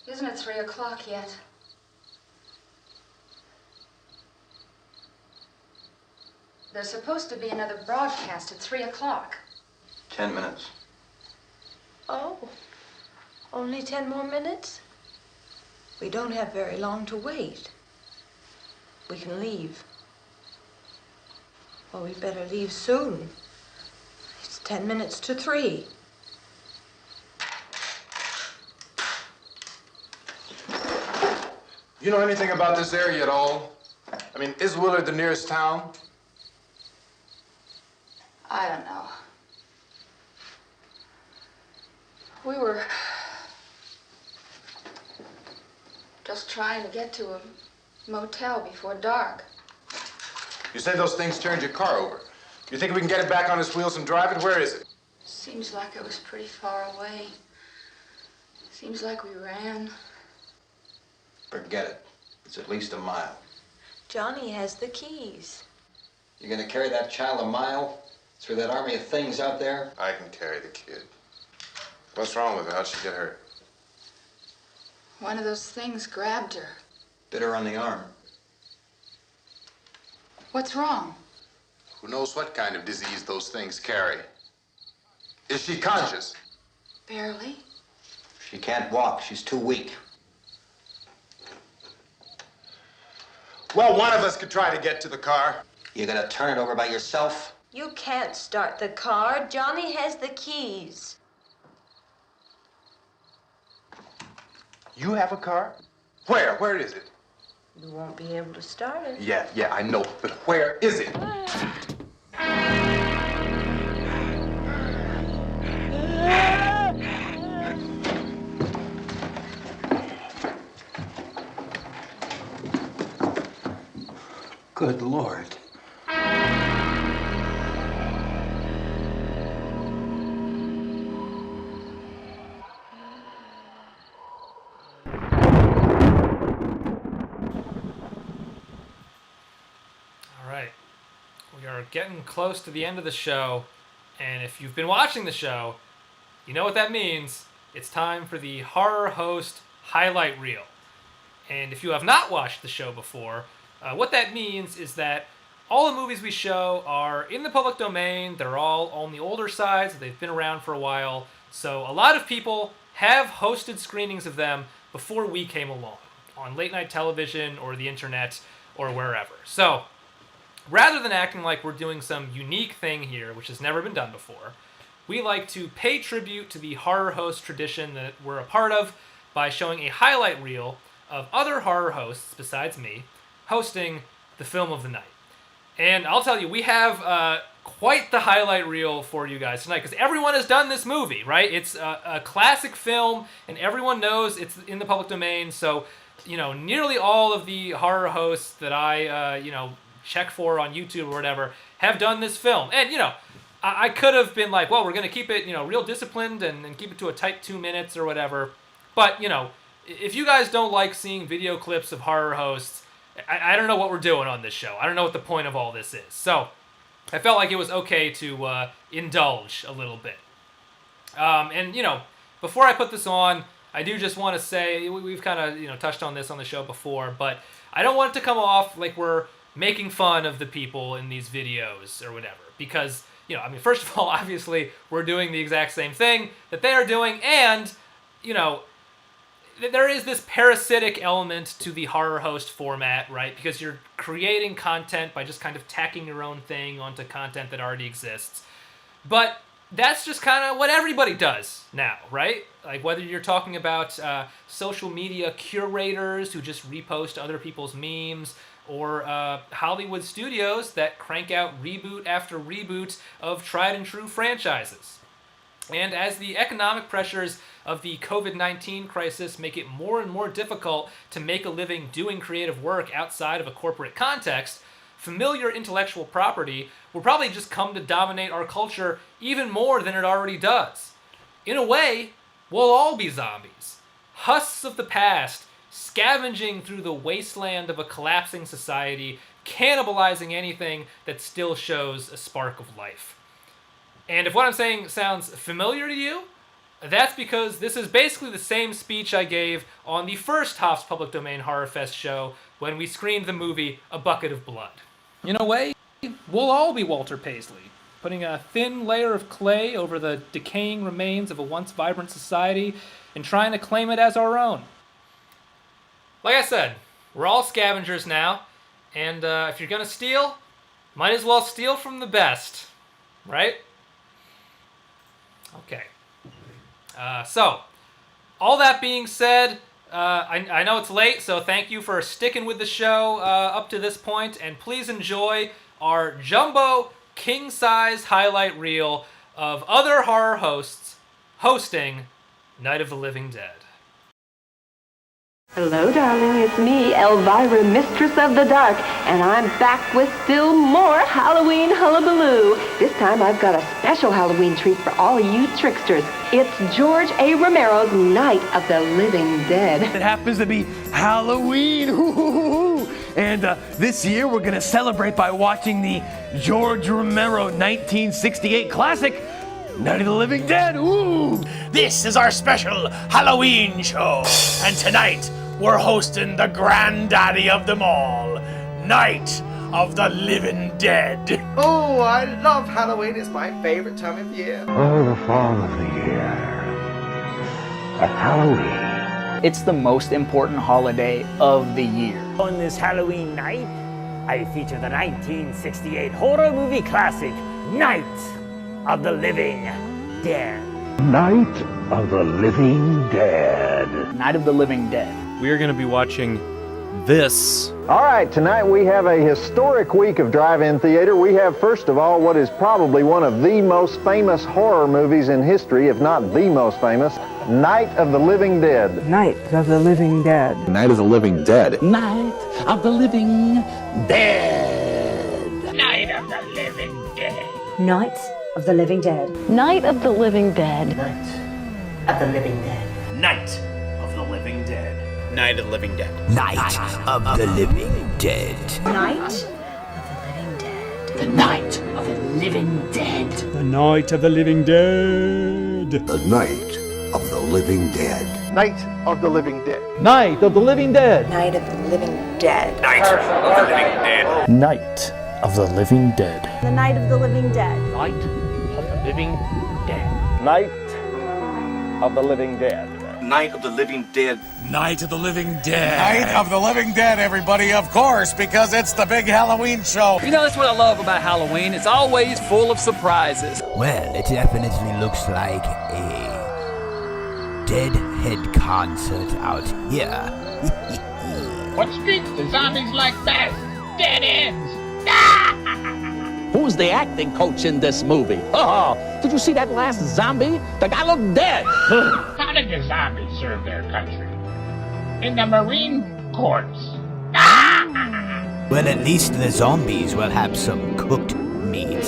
Isn't it 3 o'clock yet? There's supposed to be another broadcast at 3 o'clock. 10 minutes. Oh, only 10 more minutes? We don't have very long to wait. We can leave. Well, we better leave soon. It's 10 minutes to 3. You know anything about this area at all? I mean, is Willard the nearest town? I don't know. We were just trying to get to a motel before dark. You say those things turned your car over. You think we can get it back on its wheels and drive it? Where is it? Seems like it was pretty far away. Seems like we ran. Forget it. It's at least a mile. Johnny has the keys. You're gonna carry that child a mile through that army of things out there? I can carry the kid. What's wrong with her? How'd she get hurt? One of those things grabbed her. Bit her on the arm. What's wrong? Who knows what kind of disease those things carry? Is she conscious? Barely. She can't walk. She's too weak. Well, one of us could try to get to the car. You gonna turn it over by yourself? You can't start the car. Johnny has the keys. You have a car? Where? Where is it? You won't be able to start it. Yeah, I know. But where is it? Good Lord. All right. We are getting close to the end of the show, and if you've been watching the show, you know what that means. It's time for the Horror Host Highlight Reel. And if you have not watched the show before, what that means is that all the movies we show are in the public domain. They're all on the older side, so they've been around for a while. So a lot of people have hosted screenings of them before we came along, on late night television or the internet or wherever. So rather than acting like we're doing some unique thing here, which has never been done before, we like to pay tribute to the horror host tradition that we're a part of by showing a highlight reel of other horror hosts, besides me, hosting the film of the night. And I'll tell you, we have quite the highlight reel for you guys tonight, because everyone has done this movie, right? It's a classic film, and everyone knows it's in the public domain, so, you know, nearly all of the horror hosts that I, check for on YouTube or whatever have done this film. And, you know, I could have been like, well, we're going to keep it, real disciplined and keep it to a tight 2 minutes or whatever. But, if you guys don't like seeing video clips of horror hosts, I don't know what we're doing on this show. I don't know what the point of all this is. So I felt like it was okay to indulge a little bit. And, before I put this on, I do just want to say, we've kind of, touched on this on the show before, but I don't want it to come off like we're making fun of the people in these videos or whatever. Because, first of all, obviously, we're doing the exact same thing that they are doing, and, there is this parasitic element to the horror host format, right? Because you're creating content by just kind of tacking your own thing onto content that already exists. But that's just kind of what everybody does now, right? Like whether you're talking about social media curators who just repost other people's memes, or Hollywood studios that crank out reboot after reboot of tried and true franchises. And as the economic pressures of the COVID-19 crisis make it more and more difficult to make a living doing creative work outside of a corporate context, familiar intellectual property will probably just come to dominate our culture even more than it already does. In a way, we'll all be zombies. Husks of the past, scavenging through the wasteland of a collapsing society, cannibalizing anything that still shows a spark of life. And if what I'm saying sounds familiar to you, that's because this is basically the same speech I gave on the first HOFF'S Public Domain HorrorFest show when we screened the movie A Bucket of Blood. In a way, we'll all be Walter Paisley, putting a thin layer of clay over the decaying remains of a once vibrant society and trying to claim it as our own. Like I said, we're all scavengers now, and if you're gonna steal, might as well steal from the best, right? Okay. So, all that being said, I know it's late, so thank you for sticking with the show up to this point, and please enjoy our jumbo king-size highlight reel of other horror hosts hosting Night of the Living Dead. Hello, darling. It's me, Elvira, Mistress of the Dark, and I'm back with still more Halloween hullabaloo. This time I've got a special Halloween treat for all of you tricksters. It's George A. Romero's Night of the Living Dead. It happens to be Halloween, and this year we're gonna celebrate by watching the George Romero 1968 classic, Night of the Living Dead. Ooh! This is our special Halloween show, and tonight we're hosting the granddaddy of them all, Night of the Living Dead. Oh, I love Halloween. It's my favorite time of year. Oh, the fall of the year. At Halloween. It's the most important holiday of the year. On this Halloween night, I feature the 1968 horror movie classic, Night of the Living Dead. Night of the Living Dead. Night of the Living Dead. We are going to be watching this. All right, tonight we have a historic week of drive-in theater. We have, first of all, what is probably one of the most famous horror movies in history, if not the most famous, Night of the Living Dead. Night of the Living Dead. Night of the Living Dead. Night of the Living Dead. Night of the Living Dead. Night of the Living Dead. Night of the Living Dead. Night of the Living Dead. Night of the Living Dead. Night of the Living Dead. Night of the Living Dead. Night of the Living Dead. The Night of the Living Dead. The Night of the Living Dead. The Night of the Living Dead. Night of the Living Dead. Night of the Living Dead. Night of the Living Dead. Night of the Living Dead. Night of the Living Dead. The Night of the Living Dead. Night of the Living Dead. Night of the Living Dead. Night of the Living Dead. Night of the Living Dead. Night of the Living Dead, everybody, of course, because it's the big Halloween show. You know, that's what I love about Halloween. It's always full of surprises. Well, it definitely looks like a Deadhead concert out here. What streets the zombies like best? Dead ends. Who's the acting coach in this movie? Oh, did you see that last zombie? The guy looked dead. How did the zombies serve their country? In the Marine Corps. Well, at least the zombies will have some cooked meat.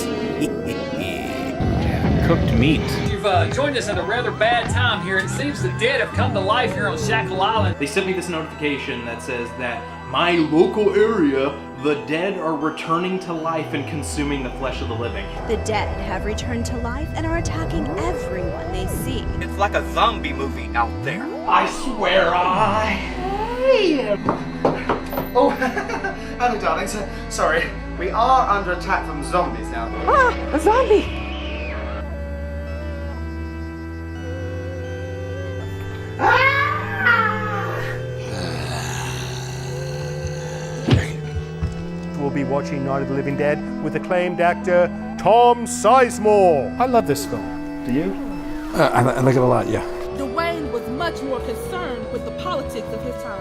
Cooked meat. You've joined us at a rather bad time here. It seems the dead have come to life here on Shackle Island. They sent me this notification that says that my local area, the dead are returning to life and consuming the flesh of the living. The dead have returned to life and are attacking everyone they see. It's like a zombie movie out there. I swear I am. Oh, hello, darlings. Sorry, we are under attack from zombies now. Ah, a zombie! We'll be watching Night of the Living Dead with acclaimed actor Tom Sizemore. I love this film. Do you? I like it a lot, yeah. Dwayne was much more concerned with the politics of his time.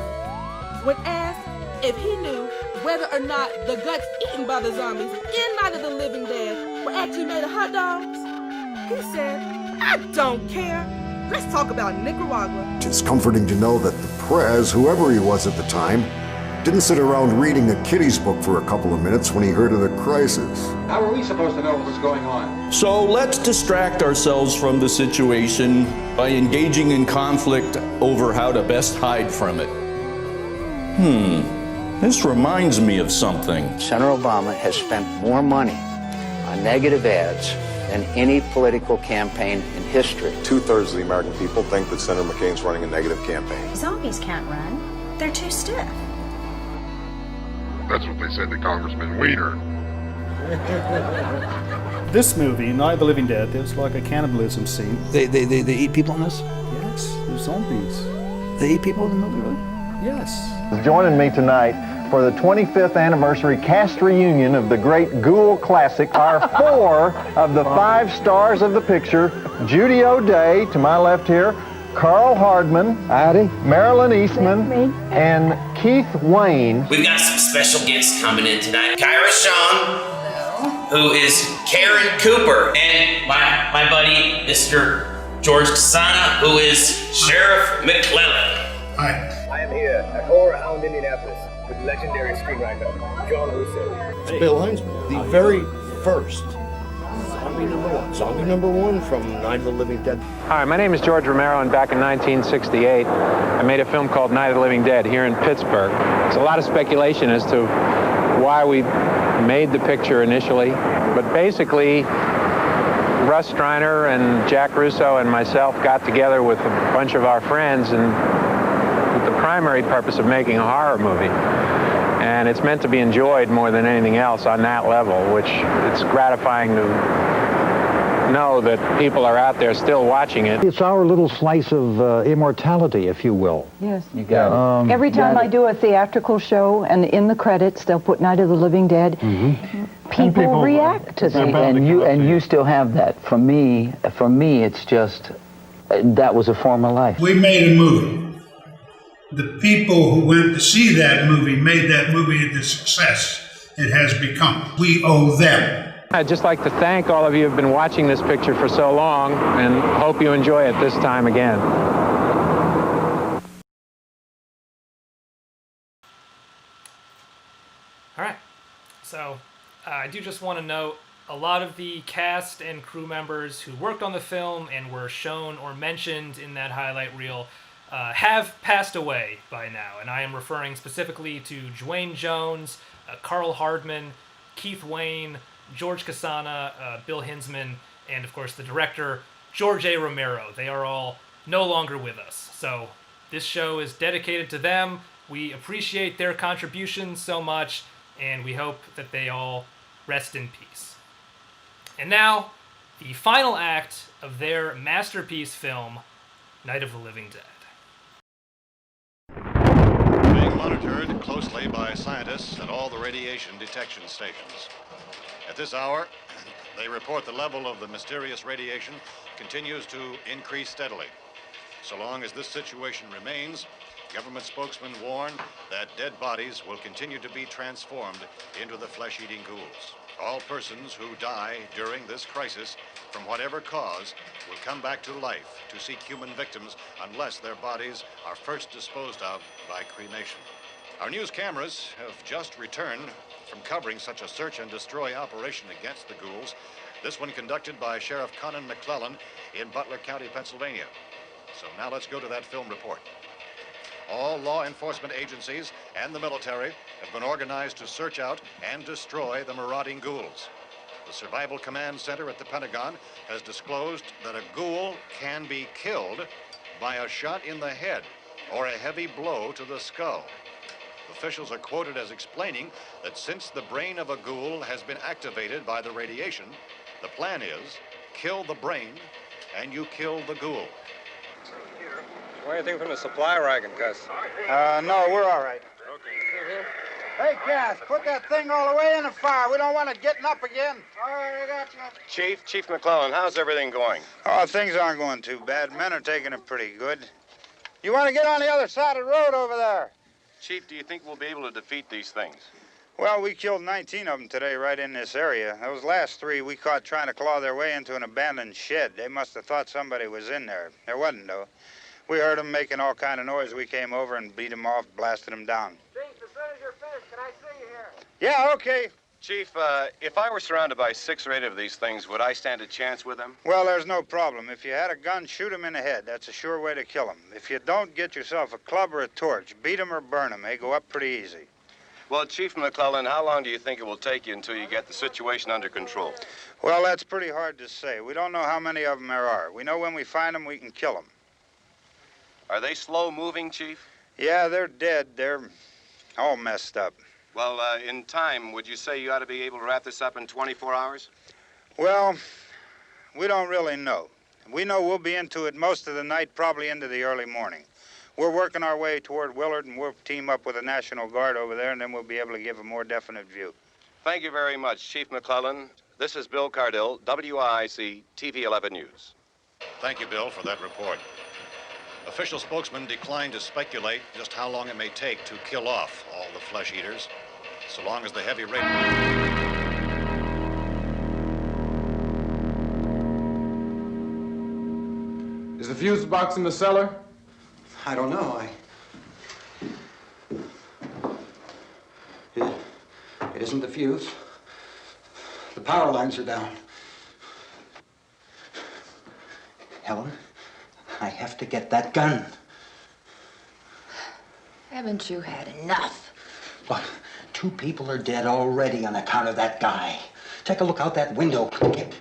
When asked if he knew whether or not the guts eaten by the zombies in Night of the Living Dead were actually made of hot dogs, he said, "I don't care. Let's talk about Nicaragua." It's comforting to know that the Prez, whoever he was at the time, didn't sit around reading a kiddies book for a couple of minutes when he heard of the crisis. How are we supposed to know what was going on? So let's distract ourselves from the situation by engaging in conflict over how to best hide from it. This reminds me of something. Senator Obama has spent more money on negative ads than any political campaign in history. 2/3 of the American people think that Senator McCain's running a negative campaign. Zombies can't run. They're too stiff. That's what they said to Congressman Weiner. This movie, Night of the Living Dead, there's like a cannibalism scene. They eat people in this? Yes, there's zombies. They eat people in the movie, really? Yes. Joining me tonight for the 25th anniversary cast reunion of the great Ghoul classic are 4 of the 5 stars of the picture: Judy O'Day, to my left here, Carl Hardman, Marilyn Eastman, and Keith Wayne. We've got some special guests coming in tonight. Kyra Shawn, who is Karen Cooper, and my buddy, Mr. George Casana, who is Sheriff McClellan. Hi. I am here at Horror Hound, Indianapolis, with legendary screenwriter John Russo. It's Bill Heinzman, the very first zombie number one from Night of the Living Dead. Hi, my name is George Romero, and back in 1968, I made a film called Night of the Living Dead here in Pittsburgh. There's a lot of speculation as to why we made the picture initially, but basically, Russ Striner and Jack Russo and myself got together with a bunch of our friends and with the primary purpose of making a horror movie. And it's meant to be enjoyed more than anything else on that level, which it's gratifying to know that people are out there still watching it. It's our little slice of immortality, if you will. Yes. You got it. Every time I do a theatrical show, and in the credits, they'll put Night of the Living Dead. People react to that. And you still have that. For me, it's just, that was a form of life. We made a movie. The people who went to see that movie made that movie the success it has become. We owe them. I'd just like to thank all of you who have been watching this picture for so long, and hope you enjoy it this time again. All right, so I do just want to note a lot of the cast and crew members who worked on the film and were shown or mentioned in that highlight reel have passed away by now, and I am referring specifically to Dwayne Jones, Carl Hardman, Keith Wayne, George Casana, Bill Heinzman, and of course the director, George A. Romero. They are all no longer with us. So this show is dedicated to them. We appreciate their contributions so much, and we hope that they all rest in peace. And now, the final act of their masterpiece film, Night of the Living Dead. Being monitored closely by scientists at all the radiation detection stations. At this hour, they report the level of the mysterious radiation continues to increase steadily. So long as this situation remains, government spokesmen warn that dead bodies will continue to be transformed into the flesh-eating ghouls. All persons who die during this crisis, from whatever cause, will come back to life to seek human victims unless their bodies are first disposed of by cremation. Our news cameras have just returned from covering such a search and destroy operation against the ghouls, this one conducted by Sheriff Conan McClellan in Butler County, Pennsylvania. So now let's go to that film report. All law enforcement agencies and the military have been organized to search out and destroy the marauding ghouls. The Survival Command Center at the Pentagon has disclosed that a ghoul can be killed by a shot in the head or a heavy blow to the skull. Officials are quoted as explaining that since the brain of a ghoul has been activated by the radiation, the plan is kill the brain and you kill the ghoul. Anything from the supply wagon, Gus? No, we're all right. Hey, Cass, put that thing all the way in the fire. We don't want it getting up again. All right, I got you. Chief McClellan, how's everything going? Oh, things aren't going too bad. Men are taking it pretty good. You want to get on the other side of the road over there? Chief, do you think we'll be able to defeat these things? Well, we killed 19 of them today right in this area. Those last 3 we caught trying to claw their way into an abandoned shed. They must have thought somebody was in there. There wasn't, though. We heard them making all kind of noise. We came over and beat them off, blasted them down. Chief, as soon as you're finished, can I see you here? Yeah, okay. Chief, if I were surrounded by 6 or 8 of these things, would I stand a chance with them? Well, there's no problem. If you had a gun, shoot them in the head. That's a sure way to kill them. If you don't, get yourself a club or a torch. Beat them or burn them. They go up pretty easy. Well, Chief McClellan, how long do you think it will take you until you get the situation under control? Well, that's pretty hard to say. We don't know how many of them there are. We know when we find them, we can kill them. Are they slow-moving, Chief? Yeah, they're dead. They're all messed up. Well, in time, would you say you ought to be able to wrap this up in 24 hours? Well, we don't really know. We know we'll be into it most of the night, probably into the early morning. We're working our way toward Willard, and we'll team up with the National Guard over there, and then we'll be able to give a more definite view. Thank you very much, Chief McClellan. This is Bill Cardill, WIC TV 11 News. Thank you, Bill, for that report. Official spokesman declined to speculate just how long it may take to kill off all the flesh eaters, so long as the heavy rain... Is the fuse box in the cellar? I don't know. It isn't the fuse. The power lines are down. Helen, I have to get that gun. Haven't you had enough? Look, 2 people are dead already on account of that guy. Take a look out that window. Get.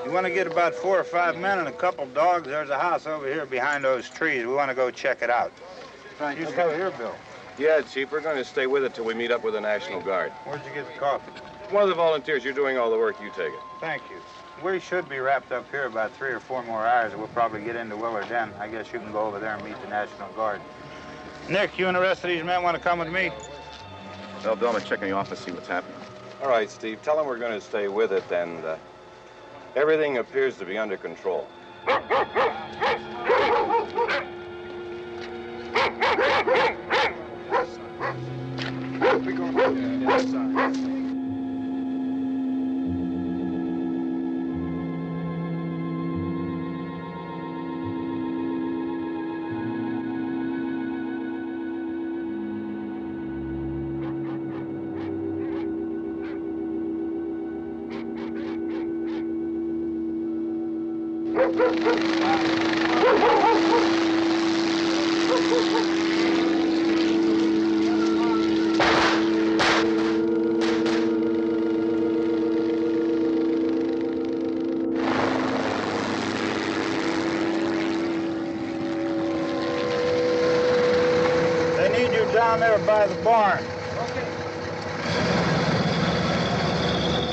You want to get about 4 or 5 men and a couple dogs? There's a house over here behind those trees. We want to go check it out. Right. You go here, Bill. Yeah, Chief, we're going to stay with it till we meet up with the National Guard. Where'd you get the coffee? One of the volunteers, you're doing all the work, you take it. Thank you. We should be wrapped up here about 3 or 4 more hours, and we'll probably get into Willard then. I guess you can go over there and meet the National Guard. Nick, you and the rest of these men want to come with me? Well, Bill, I'm going to check in the office, see what's happening. All right, Steve, tell them we're going to stay with it, and everything appears to be under control. They need you down there by the barn.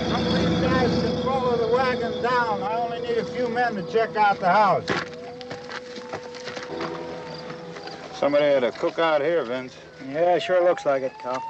Some of these guys can follow the wagon down. I only need a few men to check out the house. Somebody had a cookout here, Vince. Yeah, sure looks like it, Cal.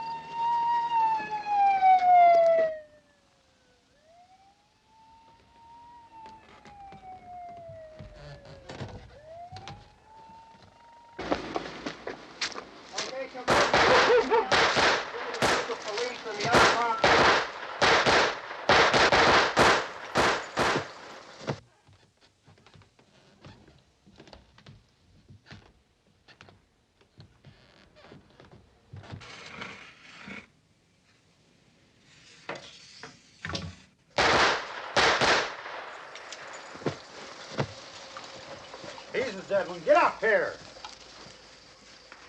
He's the dead one. Get up here.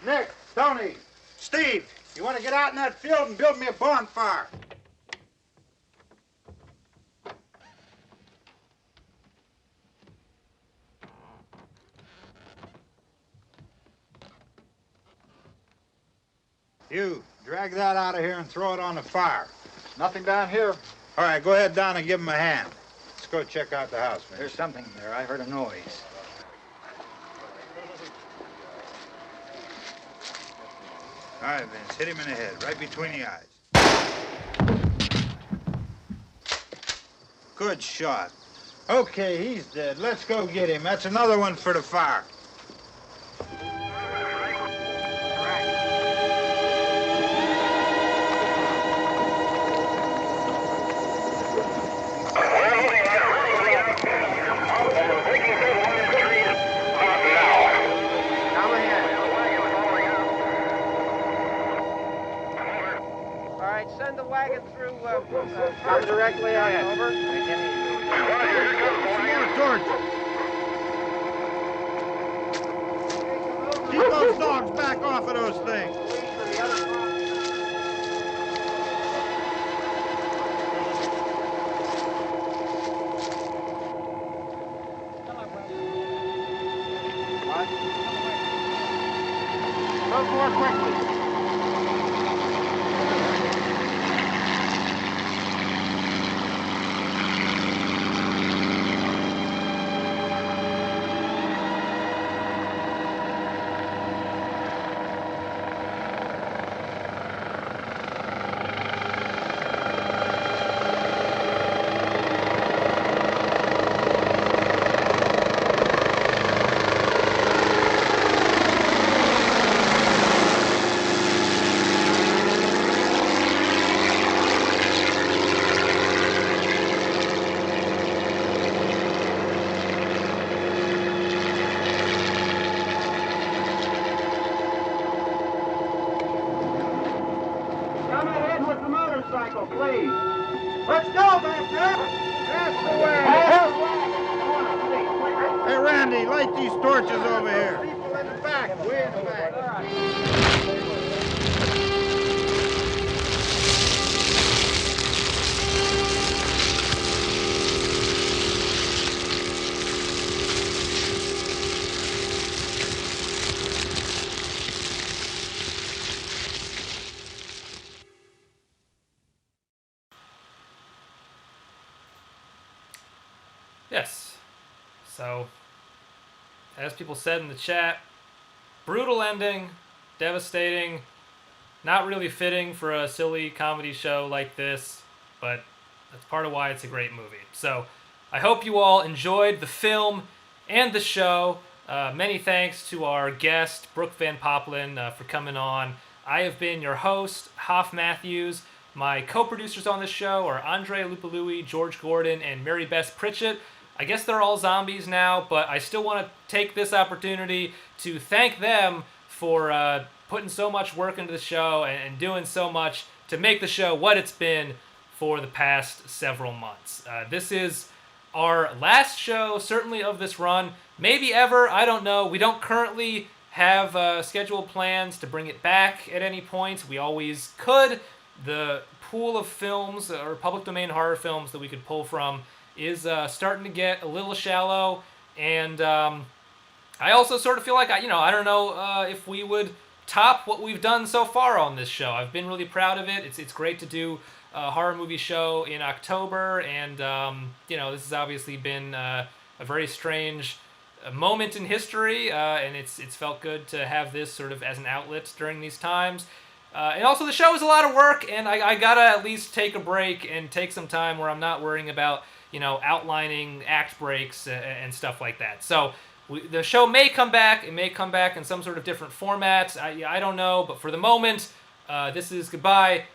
Nick, Tony, Steve, you want to get out in that field and build me a bonfire? You, drag that out of here and throw it on the fire. Nothing down here. All right, go ahead down and give him a hand. Let's go check out the house, man. There's something there. I heard a noise. All right, Vince, hit him in the head, right between the eyes. Good shot. Okay, he's dead. Let's go get him. That's another one for the fire. Send the wagon through, come directly on over. Keep those dogs back off of those things. What? Move more quickly. Please. Let's go back there. That's the way. Hey, Randy, light these torches over here. People in the back, way in the back. Yes. So, as people said in the chat, brutal ending, devastating, not really fitting for a silly comedy show like this, but that's part of why it's a great movie. So, I hope you all enjoyed the film and the show. Many thanks to our guest, Brooke Van Poppelen, for coming on. I have been your host, Hoff Matthews. My co-producers on this show are Andrei Alupului, George Gordon, and Marybess Pritchett. I guess they're all zombies now, but I still want to take this opportunity to thank them for putting so much work into the show and doing so much to make the show what it's been for the past several months. This is our last show, certainly of this run, maybe ever, I don't know. We don't currently have scheduled plans to bring it back at any point. We always could. The pool of films, or public domain horror films that we could pull from, is starting to get a little shallow, and I also sort of feel like, I don't know if we would top what we've done so far on this show. I've been really proud of it. It's great to do a horror movie show in October, and this has obviously been a very strange moment in history, and it's felt good to have this sort of as an outlet during these times. And also the show is a lot of work, and I gotta at least take a break and take some time where I'm not worrying about outlining act breaks and stuff like that. So the show may come back. It may come back in some sort of different format. I don't know, but for the moment, this is goodbye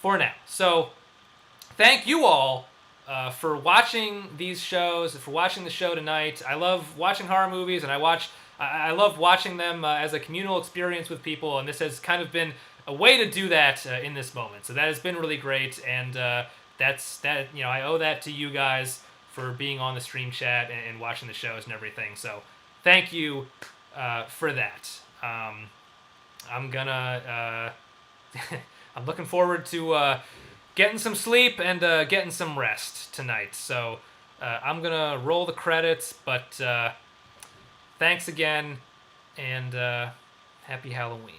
for now. So thank you all for watching these shows, for watching the show tonight. I love watching horror movies, and I love watching them as a communal experience with people, and this has kind of been a way to do that in this moment. So that has been really great, and I owe that to you guys for being on the stream chat and watching the shows and everything. So thank you for that. I'm looking forward to getting some sleep and getting some rest tonight. So I'm gonna roll the credits, but thanks again, and happy Halloween.